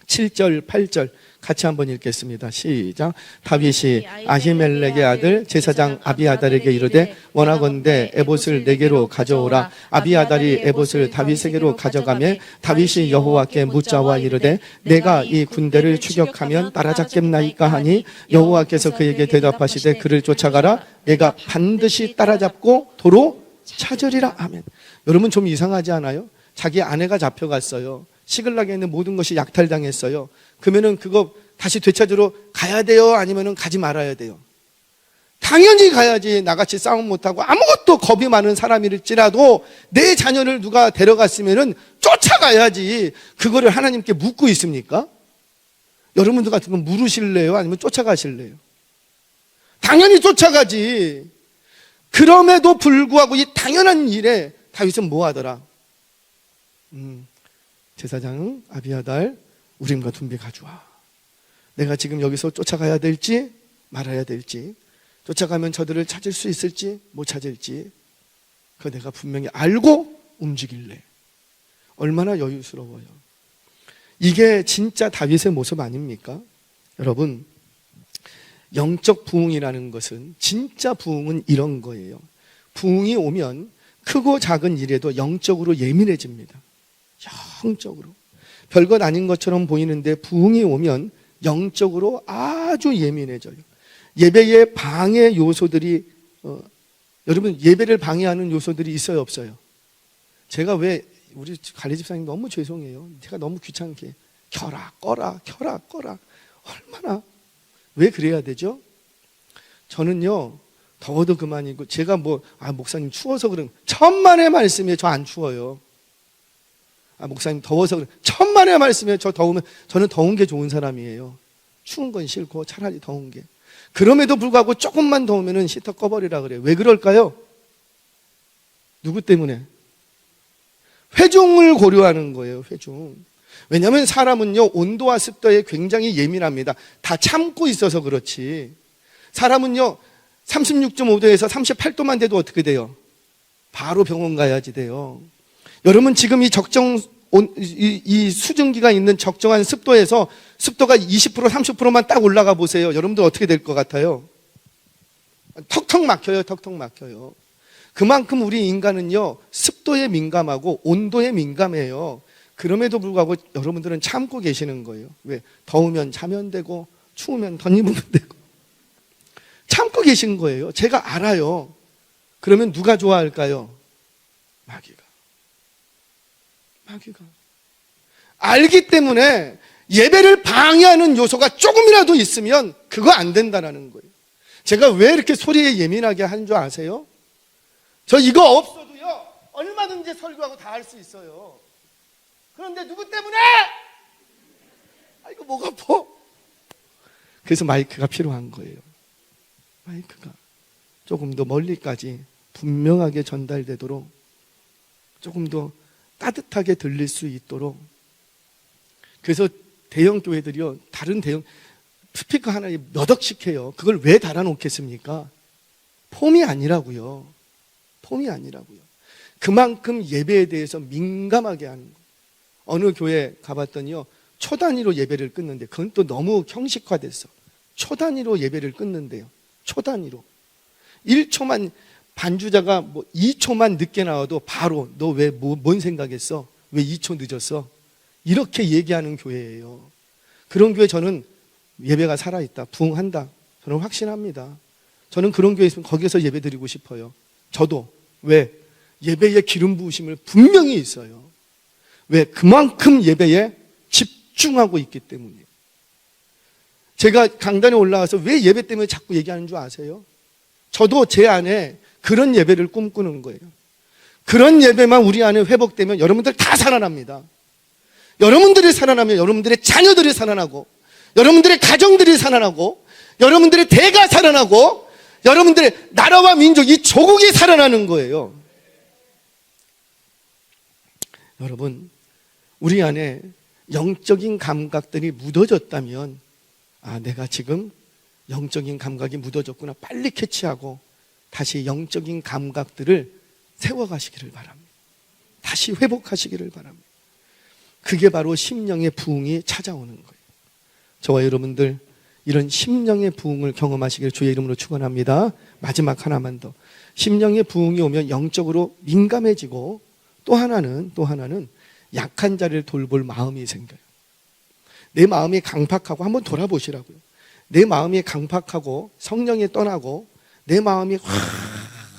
7절, 8절 같이 한번 읽겠습니다. 시작. 다윗이 아히멜렉의 아들 제사장 아비아달에게 이르되 원하건대 에봇을 내게로 가져오라. 아비아달이 에봇을 다윗에게로 가져가매 다윗이 여호와께 묻자와 이르되 내가 이 군대를 추격하면 따라잡겠나이까 하니 여호와께서 그에게 대답하시되 그를 쫓아가라. 내가 반드시 따라잡고 도로 찾으리라. 아멘. 여러분 좀 이상하지 않아요? 자기 아내가 잡혀갔어요. 시글락에 있는 모든 것이 약탈당했어요. 그러면은 그거 다시 되찾으러 가야 돼요? 아니면은 가지 말아야 돼요? 당연히 가야지. 나같이 싸움 못하고 아무것도 겁이 많은 사람일지라도 내 자녀를 누가 데려갔으면은 쫓아가야지. 그거를 하나님께 묻고 있습니까? 여러분들 같으면 물으실래요? 아니면 쫓아가실래요? 당연히 쫓아가지. 그럼에도 불구하고 이 당연한 일에 다윗은 뭐 하더라? 제사장 아비아달 우림과 둔비 가져와. 내가 지금 여기서 쫓아가야 될지 말아야 될지, 쫓아가면 저들을 찾을 수 있을지 못 찾을지, 그거 내가 분명히 알고 움직일래. 얼마나 여유스러워요. 이게 진짜 다윗의 모습 아닙니까? 여러분, 영적 부흥이라는 것은, 진짜 부흥은 이런 거예요. 부흥이 오면 크고 작은 일에도 영적으로 예민해집니다. 영적으로. 별것 아닌 것처럼 보이는데 부흥이 오면 영적으로 아주 예민해져요. 예배의 방해 요소들이, 여러분, 예배를 방해하는 요소들이 있어요, 없어요? 제가 왜, 우리 관리 집사님 너무 죄송해요. 제가 너무 귀찮게 켜라 꺼라 켜라 꺼라, 얼마나, 왜 그래야 되죠? 저는요, 더워도 그만이고, 제가 목사님 추워서 그런, 천만의 말씀이에요. 저 안 추워요. 목사님 더워서 그런, 천만의 말씀이에요. 저 더우면, 저는 더운 게 좋은 사람이에요. 추운 건 싫고 차라리 더운 게. 그럼에도 불구하고 조금만 더우면은 히터 꺼버리라 그래요. 왜 그럴까요? 누구 때문에? 회중을 고려하는 거예요. 회중. 왜냐하면 사람은요, 온도와 습도에 굉장히 예민합니다. 다 참고 있어서 그렇지. 사람은요, 36.5도에서 38도만 돼도 어떻게 돼요? 바로 병원 가야지 돼요. 여러분, 지금 이 수증기가 있는 적정한 습도에서 습도가 20% 30%만 딱 올라가 보세요. 여러분들 어떻게 될 것 같아요? 턱턱 막혀요. 턱턱 막혀요. 그만큼 우리 인간은요, 습도에 민감하고 온도에 민감해요. 그럼에도 불구하고 여러분들은 참고 계시는 거예요. 왜? 더우면 자면 되고 추우면 덧입으면 되고 참고 계신 거예요. 제가 알아요. 그러면 누가 좋아할까요? 마귀가. 알기 때문에 예배를 방해하는 요소가 조금이라도 있으면 그거 안 된다는 거예요. 제가 왜 이렇게 소리에 예민하게 하는 줄 아세요? 저 이거 없어도요, 얼마든지 설교하고 다 할 수 있어요. 그런데 누구 때문에? 이거 목 아파. 그래서 마이크가 필요한 거예요. 마이크가 조금 더 멀리까지 분명하게 전달되도록, 조금 더 따뜻하게 들릴 수 있도록. 그래서 대형 교회들이요, 다른 대형 스피커 하나에 몇 억씩 해요. 그걸 왜 달아놓겠습니까? 폼이 아니라고요. 폼이 아니라고요. 그만큼 예배에 대해서 민감하게 하는 거예요. 어느 교회 가봤더니요, 초 단위로 예배를 끊는데, 그건 또 너무 형식화됐어. 초 단위로 예배를 끊는데요. 초 단위로. 1초만, 반주자가 2초만 늦게 나와도 바로 너 왜 뭔 생각했어? 왜 2초 늦었어? 이렇게 얘기하는 교회예요. 그런 교회 저는 예배가 살아있다, 부흥한다, 저는 확신합니다. 저는 그런 교회 있으면 거기서 예배 드리고 싶어요. 저도. 왜? 예배의 기름 부으심을 분명히 있어요. 왜? 그만큼 예배에 집중하고 있기 때문이에요. 제가 강단에 올라와서 왜 예배 때문에 자꾸 얘기하는 줄 아세요? 저도 제 안에 그런 예배를 꿈꾸는 거예요. 그런 예배만 우리 안에 회복되면 여러분들 다 살아납니다. 여러분들이 살아나면 여러분들의 자녀들이 살아나고, 여러분들의 가정들이 살아나고, 여러분들의 대가 살아나고, 여러분들의 나라와 민족, 이 조국이 살아나는 거예요. 여러분, 우리 안에 영적인 감각들이 묻어졌다면, 내가 지금 영적인 감각이 묻어졌구나, 빨리 캐치하고 다시 영적인 감각들을 세워가시기를 바랍니다. 다시 회복하시기를 바랍니다. 그게 바로 심령의 부흥이 찾아오는 거예요. 저와 여러분들 이런 심령의 부흥을 경험하시기를 주의 이름으로 축원합니다. 마지막 하나만 더. 심령의 부흥이 오면 영적으로 민감해지고, 또 하나는 약한 자를 돌볼 마음이 생겨요. 내 마음이 강팍하고, 한번 돌아보시라고요. 내 마음이 강팍하고 성령에 떠나고 내 마음이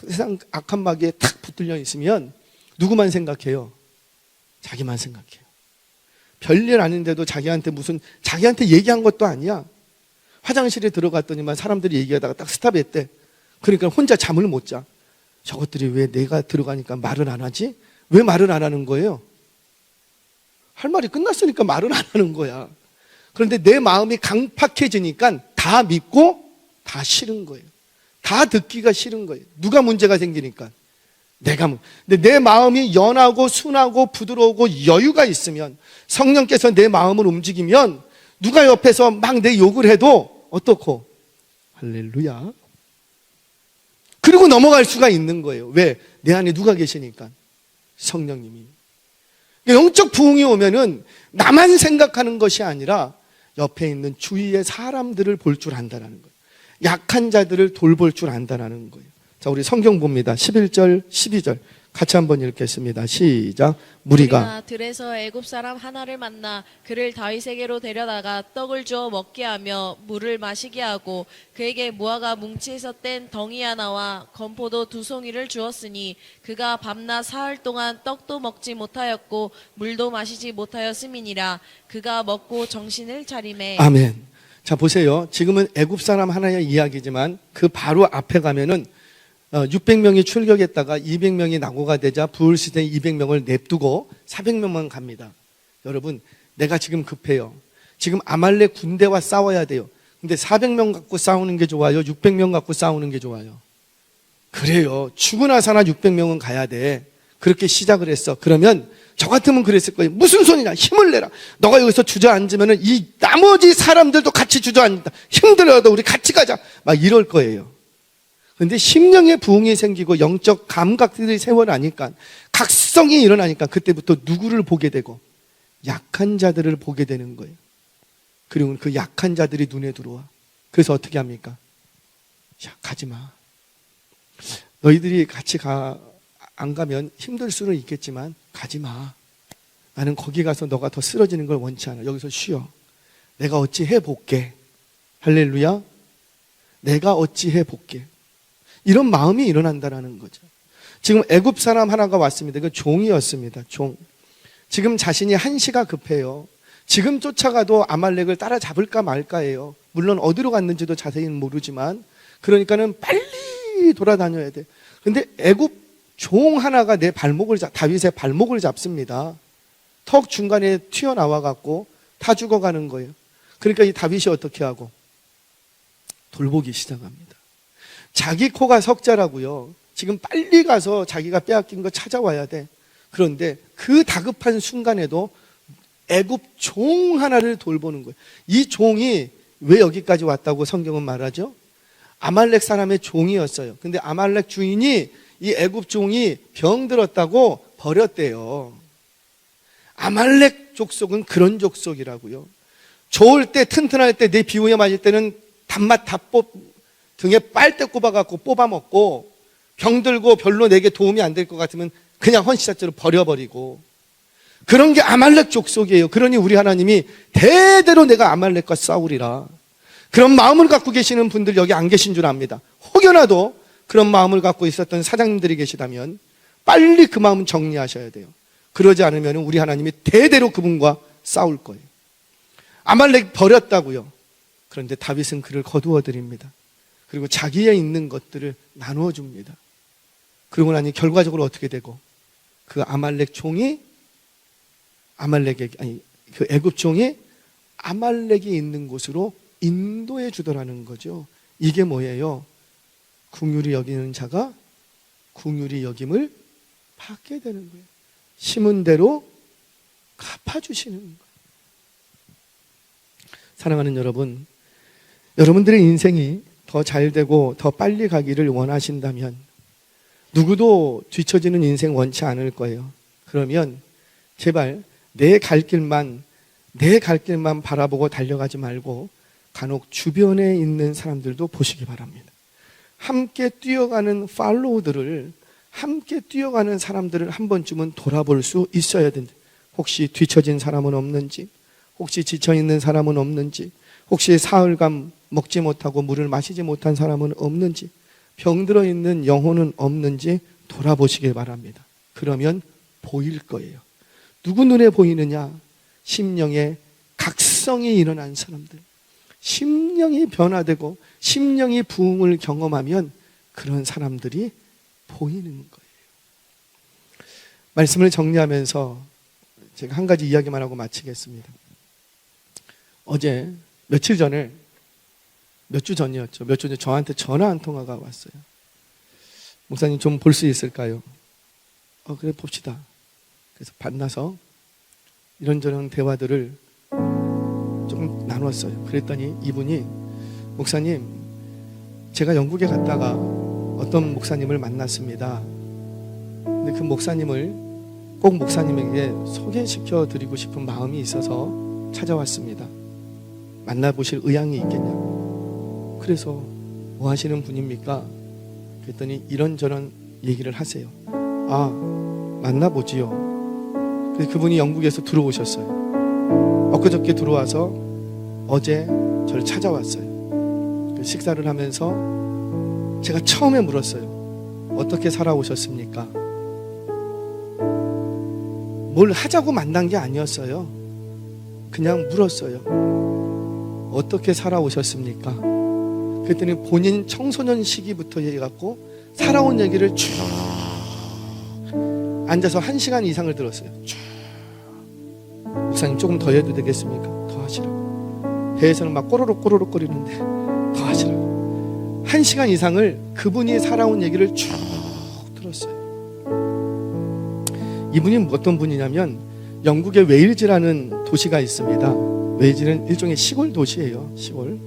세상 악한 마귀에 탁 붙들려 있으면 누구만 생각해요? 자기만 생각해요. 별일 아닌데도 자기한테 얘기한 것도 아니야. 화장실에 들어갔더니만 사람들이 얘기하다가 딱 스탑했대. 그러니까 혼자 잠을 못 자. 저것들이 왜 내가 들어가니까 말을 안 하지? 왜 말을 안 하는 거예요? 할 말이 끝났으니까 말을 안 하는 거야. 그런데 내 마음이 강팍해지니까 다 믿고 다 싫은 거예요. 다 듣기가 싫은 거예요. 누가 문제가 생기니까? 근데 내 마음이 연하고 순하고 부드러우고 여유가 있으면, 성령께서 내 마음을 움직이면 누가 옆에서 막 내 욕을 해도 어떻고? 할렐루야. 그리고 넘어갈 수가 있는 거예요. 왜? 내 안에 누가 계시니까? 성령님이. 영적 부흥이 오면은 나만 생각하는 것이 아니라 옆에 있는 주위의 사람들을 볼 줄 안다는 거예요. 약한 자들을 돌볼 줄 안다는 거예요. 자, 우리 성경 봅니다. 11절, 12절. 같이 한번 읽겠습니다. 시작. 무리가 들에서 애굽 사람 하나를 만나 그를 다윗에게로 데려다가 떡을 주어 먹게 하며 물을 마시게 하고 그에게 무화과 뭉치에서 뗀 덩이 하나와 건포도 2송이를 주었으니 그가 밤낮 사흘 동안 떡도 먹지 못하였고 물도 마시지 못하였음이니라. 그가 먹고 정신을 차리매. 아멘. 자, 보세요. 지금은 애굽 사람 하나의 이야기지만 그 바로 앞에 가면은 600명이 출격했다가 200명이 낙오가 되자 부을시대 200명을 냅두고 400명만 갑니다. 여러분, 내가 지금 급해요. 지금 아말렉 군대와 싸워야 돼요. 근데 400명 갖고 싸우는 게 좋아요? 600명 갖고 싸우는 게 좋아요? 그래요. 죽으나 사나 600명은 가야 돼. 그렇게 시작을 했어. 그러면 저 같으면 그랬을 거예요. 무슨 소리냐? 힘을 내라. 너가 여기서 주저앉으면 이 나머지 사람들도 같이 주저앉는다. 힘들어도 우리 같이 가자. 막 이럴 거예요. 그런데 심령의 부흥이 생기고 영적 감각들이 세워나니까, 각성이 일어나니까 그때부터 누구를 보게 되고? 약한 자들을 보게 되는 거예요. 그리고 그 약한 자들이 눈에 들어와. 그래서 어떻게 합니까? 야, 가지 마. 너희들이 같이 안 가면 힘들 수는 있겠지만 가지 마. 나는 거기 가서 너가 더 쓰러지는 걸 원치 않아. 여기서 쉬어. 내가 어찌 해볼게. 할렐루야. 내가 어찌 해볼게. 이런 마음이 일어난다는 거죠. 지금 애굽 사람 하나가 왔습니다. 그 종이었습니다. 종. 지금 자신이 한시가 급해요. 지금 쫓아가도 아말렉을 따라잡을까 말까예요. 물론 어디로 갔는지도 자세히는 모르지만, 그러니까는 빨리 돌아다녀야 돼. 근데 애굽 종 하나가 다윗의 발목을 잡습니다. 턱 중간에 튀어나와 갖고 다 죽어가는 거예요. 그러니까 이 다윗이 어떻게 하고? 돌보기 시작합니다. 자기 코가 석자라고요. 지금 빨리 가서 자기가 빼앗긴 거 찾아와야 돼. 그런데 그 다급한 순간에도 애굽 종 하나를 돌보는 거예요. 이 종이 왜 여기까지 왔다고 성경은 말하죠? 아말렉 사람의 종이었어요. 근데 아말렉 주인이 이 애굽 종이 병들었다고 버렸대요. 아말렉 족속은 그런 족속이라고요. 좋을 때, 튼튼할 때, 내 비호에 맞을 때는 단맛 다 등에 빨대 꼽아갖고 뽑아먹고, 병들고 별로 내게 도움이 안 될 것 같으면 그냥 헌시자체로 버려버리고, 그런 게 아말렉 족속이에요. 그러니 우리 하나님이 대대로 내가 아말렉과 싸우리라. 그런 마음을 갖고 계시는 분들 여기 안 계신 줄 압니다. 혹여나도 그런 마음을 갖고 있었던 사장님들이 계시다면 빨리 그 마음 정리하셔야 돼요. 그러지 않으면 우리 하나님이 대대로 그분과 싸울 거예요. 아말렉 버렸다고요. 그런데 다윗은 그를 거두어 드립니다. 그리고 자기에 있는 것들을 나누어 줍니다. 그러고 나니 결과적으로 어떻게 되고? 그 아말렉 종이 그 애굽 종이 아말렉이 있는 곳으로 인도해 주더라는 거죠. 이게 뭐예요? 긍휼히 여기는 자가 긍휼히 여김을 받게 되는 거예요. 심은 대로 갚아주시는 거예요. 사랑하는 여러분, 여러분들의 인생이 더 잘되고 더 빨리 가기를 원하신다면 누구도 뒤처지는 인생 원치 않을 거예요. 그러면 제발 내 갈 길만 바라보고 달려가지 말고 간혹 주변에 있는 사람들도 보시기 바랍니다. 함께 뛰어가는 팔로우들을, 함께 뛰어가는 사람들을 한 번쯤은 돌아볼 수 있어야 된다. 혹시 뒤처진 사람은 없는지, 혹시 지쳐있는 사람은 없는지, 혹시 사흘간 먹지 못하고 물을 마시지 못한 사람은 없는지, 병들어 있는 영혼은 없는지 돌아보시길 바랍니다. 그러면 보일 거예요. 누구 눈에 보이느냐? 심령의 각성이 일어난 사람들, 심령이 변화되고 심령이 부흥을 경험하면 그런 사람들이 보이는 거예요. 말씀을 정리하면서 제가 한 가지 이야기만 하고 마치겠습니다. 어제 몇 주 전에 저한테 전화 한 통화가 왔어요. 목사님 좀 볼 수 있을까요? 그래 봅시다. 그래서 만나서 이런저런 대화들을 조금 나눴어요. 그랬더니 이분이 목사님, 제가 영국에 갔다가 어떤 목사님을 만났습니다. 근데 그 목사님을 꼭 목사님에게 소개시켜 드리고 싶은 마음이 있어서 찾아왔습니다. 만나보실 의향이 있겠냐고. 그래서 뭐 하시는 분입니까? 그랬더니 이런저런 얘기를 하세요. 만나보지요. 그래서 그분이 영국에서 들어오셨어요. 엊그저께 들어와서 어제 저를 찾아왔어요. 식사를 하면서 제가 처음에 물었어요. 어떻게 살아오셨습니까? 뭘 하자고 만난 게 아니었어요. 그냥 물었어요. 어떻게 살아오셨습니까? 그랬더니 본인 청소년 시기부터 해갖고 살아온 얘기를 쭉 앉아서 1시간 이상을 들었어요. 쭉. 목사님 조금 더 해도 되겠습니까? 더 하시라고. 배에서는 막 꼬르륵 꼬르륵 거리는데 더 하시라고. 1시간 이상을 그분이 살아온 얘기를 쭉 들었어요. 이분이 어떤 분이냐면 영국의 웨일즈라는 도시가 있습니다. 웨일즈는 일종의 시골 도시예요. 시골.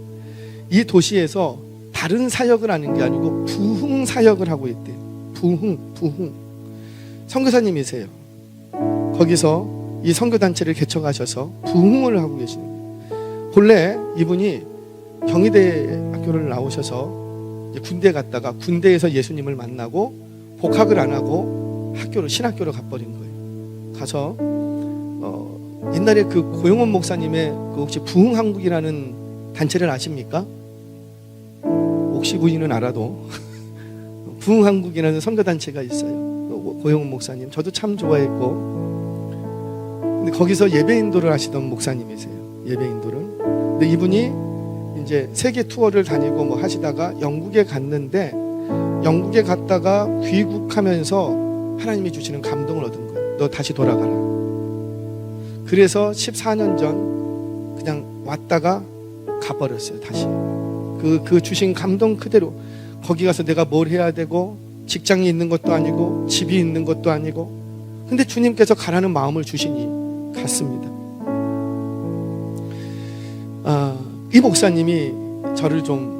이 도시에서 다른 사역을 하는 게 아니고 부흥 사역을 하고 있대요. 부흥. 선교사님이세요. 거기서 이 선교단체를 개척하셔서 부흥을 하고 계시는 거예요. 본래 이분이 경희대 학교를 나오셔서 이제 군대 갔다가 군대에서 예수님을 만나고 복학을 안 하고 신학교로 가버린 거예요. 가서 옛날에 그 고용원 목사님의 그 혹시 부흥한국이라는 단체를 아십니까? 혹시 부인은 알아도 부흥한국이라는 선교단체가 있어요. 고용원 목사님, 저도 참 좋아했고, 근데 거기서 예배인도를 하시던 목사님이세요. 예배인도를. 근데 이분이 이제 세계 투어를 다니고 뭐 하시다가 영국에 갔는데, 영국에 갔다가 귀국하면서 하나님이 주시는 감동을 얻은 거예요. 너 다시 돌아가라. 그래서 14년 전 그냥 왔다가 가버렸어요. 다시 그 주신 감동 그대로. 거기 가서 내가 뭘 해야 되고, 직장이 있는 것도 아니고 집이 있는 것도 아니고, 근데 주님께서 가라는 마음을 주시니 갔습니다. 이 목사님이 저를 좀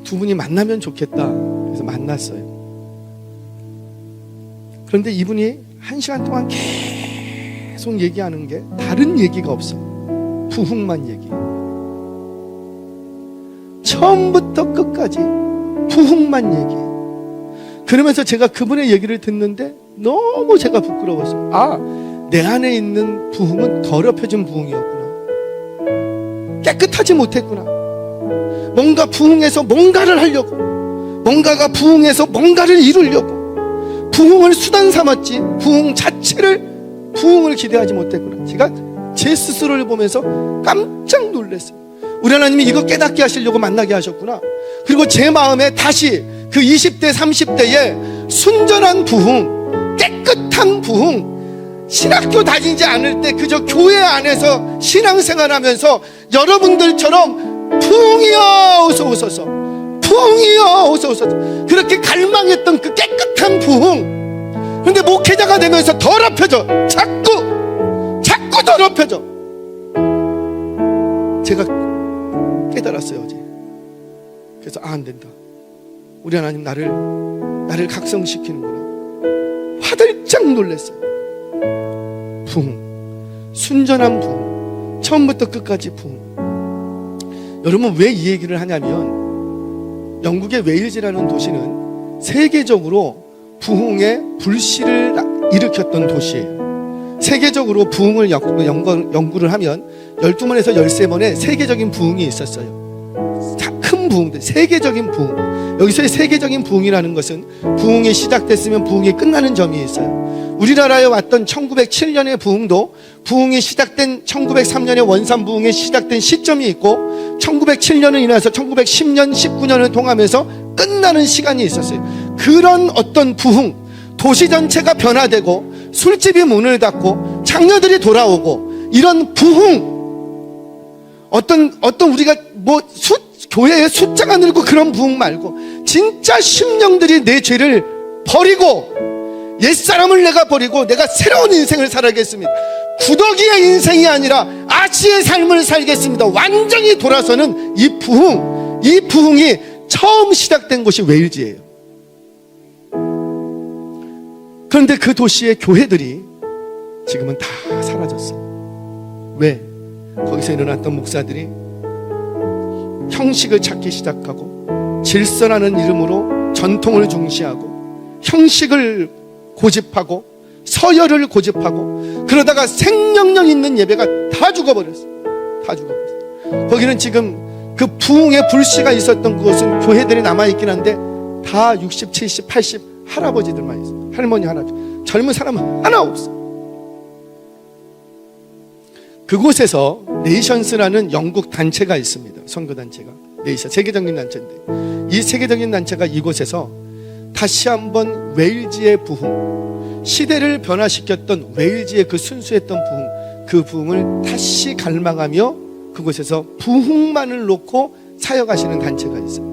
두 분이 만나면 좋겠다 그래서 만났어요. 그런데 이분이 1시간 동안 계속 얘기하는 게 다른 얘기가 없어. 부흥만 얘기. 처음부터 끝까지 부흥만 얘기. 그러면서 제가 그분의 얘기를 듣는데 너무 제가 부끄러웠어요. 내 안에 있는 부흥은 더럽혀진 부흥이었구나. 깨끗하지 못했구나. 뭔가 부흥해서 뭔가를 하려고, 뭔가가 부흥해서 뭔가를 이루려고 부흥을 수단 삼았지 부흥 자체를, 부흥을 기대하지 못했구나. 제가 제 스스로를 보면서 깜짝 놀랐어요. 우리 하나님이 이거 깨닫게 하시려고 만나게 하셨구나. 그리고 제 마음에 다시 그 20대 30대의 순전한 부흥, 깨끗한 부흥, 신학교 다니지 않을 때 그저 교회 안에서 신앙생활하면서 여러분들처럼 부흥이여 어서 오소서, 부흥이여 어서 오소서, 그렇게 갈망했던 그 깨끗한 부흥. 그런데 목회자가 되면서 더럽혀져. 자꾸 더럽혀져. 제가 깨달았어요 어제. 그래서 안 된다. 우리 하나님 나를 각성시키는구나. 화들짝 놀랐어요. 부흥, 순전한 부흥, 처음부터 끝까지 부흥. 여러분 왜 이 얘기를 하냐면, 영국의 웨일즈라는 도시는 세계적으로 부흥의 불씨를 일으켰던 도시예요. 세계적으로 부흥을 연구를 하면 12번에서 13번의 세계적인 부흥이 있었어요. 큰 부흥들, 세계적인 부흥. 여기서의 세계적인 부흥이라는 것은 부흥이 시작됐으면 부흥이 끝나는 점이 있어요. 우리나라에 왔던 1907년의 부흥도 부흥이 시작된 1903년의 원산 부흥이 시작된 시점이 있고, 1907년을 인해서 1910년, 19년을 통하면서 끝나는 시간이 있었어요. 그런 어떤 부흥, 도시 전체가 변화되고 술집이 문을 닫고 장녀들이 돌아오고, 이런 부흥, 어떤 우리가 교회의 숫자가 늘고 그런 부흥 말고, 진짜 심령들이 내 죄를 버리고 옛사람을 내가 버리고 내가 새로운 인생을 살아야겠습니다. 구더기의 인생이 아니라 아시의 삶을 살겠습니다. 완전히 돌아서는 이 부흥이 처음 시작된 곳이 웨일즈예요. 그런데 그 도시의 교회들이 지금은 다 사라졌어요. 왜? 거기서 일어났던 목사들이 형식을 찾기 시작하고 질서라는 이름으로 전통을 중시하고 형식을 고집하고 서열을 고집하고 그러다가 생명력 있는 예배가 다 죽어버렸어요. 다 죽어버렸어요. 거기는 지금 그 부흥의 불씨가 있었던 그곳은 교회들이 남아있긴 한데 다 60, 70, 80 할아버지들만 있어요. 할머니, 할아버지. 젊은 사람은 하나 없어요. 그곳에서 네이션스라는 영국 단체가 있습니다. 선교단체가. 네이션, 세계적인 단체인데 이 세계적인 단체가 이곳에서 다시 한번 웨일즈의 부흥, 시대를 변화시켰던 웨일즈의 그 순수했던 부흥, 그 부흥을 다시 갈망하며 그곳에서 부흥만을 놓고 사역하시는 단체가 있어요.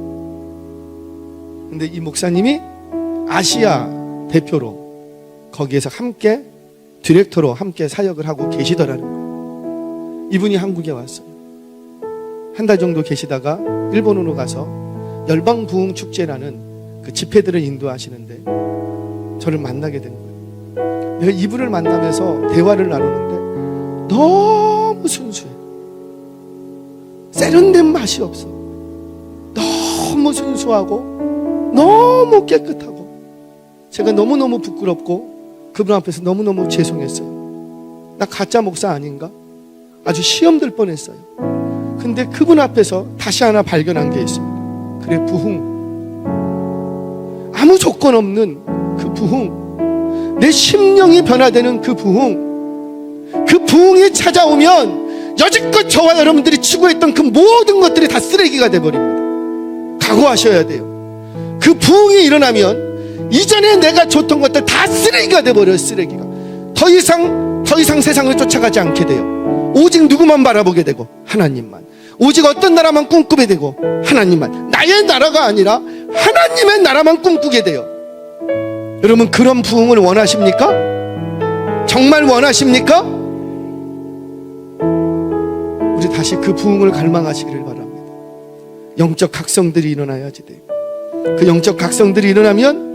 근데 이 목사님이 아시아 대표로 거기에서 함께 디렉터로 함께 사역을 하고 계시더라는 거예요. 이분이 한국에 왔어요. 한 달 정도 계시다가 일본으로 가서 열방부흥축제라는 그 집회들을 인도하시는데 저를 만나게 된 거예요. 내가 이분을 만나면서 대화를 나누는데 너무 순수해. 세련된 맛이 없어. 너무 순수하고 너무 깨끗하고 제가 너무너무 부끄럽고 그분 앞에서 너무너무 죄송했어요. 나 가짜 목사 아닌가? 아주 시험 들 뻔했어요. 근데 그분 앞에서 다시 하나 발견한 게 있습니다. 그래, 부흥. 아무 조건 없는 그 부흥, 내 심령이 변화되는 그 부흥, 그 부흥이 찾아오면 여지껏 저와 여러분들이 추구했던 그 모든 것들이 다 쓰레기가 돼버립니다. 각오하셔야 돼요. 그 부흥이 일어나면 이전에 내가 줬던 것들 다 쓰레기가 돼버려요. 쓰레기가. 더 이상 세상을 쫓아가지 않게 돼요. 오직 누구만 바라보게 되고 하나님만. 오직 어떤 나라만 꿈꾸게 되고 하나님만. 나의 나라가 아니라 하나님의 나라만 꿈꾸게 돼요. 여러분, 그런 부흥을 원하십니까? 정말 원하십니까? 우리 다시 그 부흥을 갈망하시기를 바랍니다. 영적 각성들이 일어나야지 돼요. 그 영적 각성들이 일어나면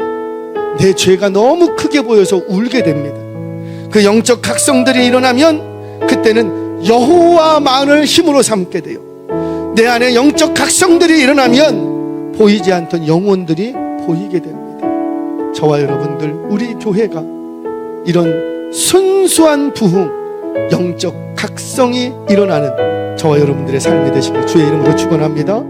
내 죄가 너무 크게 보여서 울게 됩니다. 그 영적 각성들이 일어나면 그때는 여호와만을 힘으로 삼게 돼요. 내 안에 영적 각성들이 일어나면 보이지 않던 영혼들이 보이게 됩니다. 저와 여러분들, 우리 교회가 이런 순수한 부흥, 영적 각성이 일어나는 저와 여러분들의 삶이 되시길 주의 이름으로 축원합니다.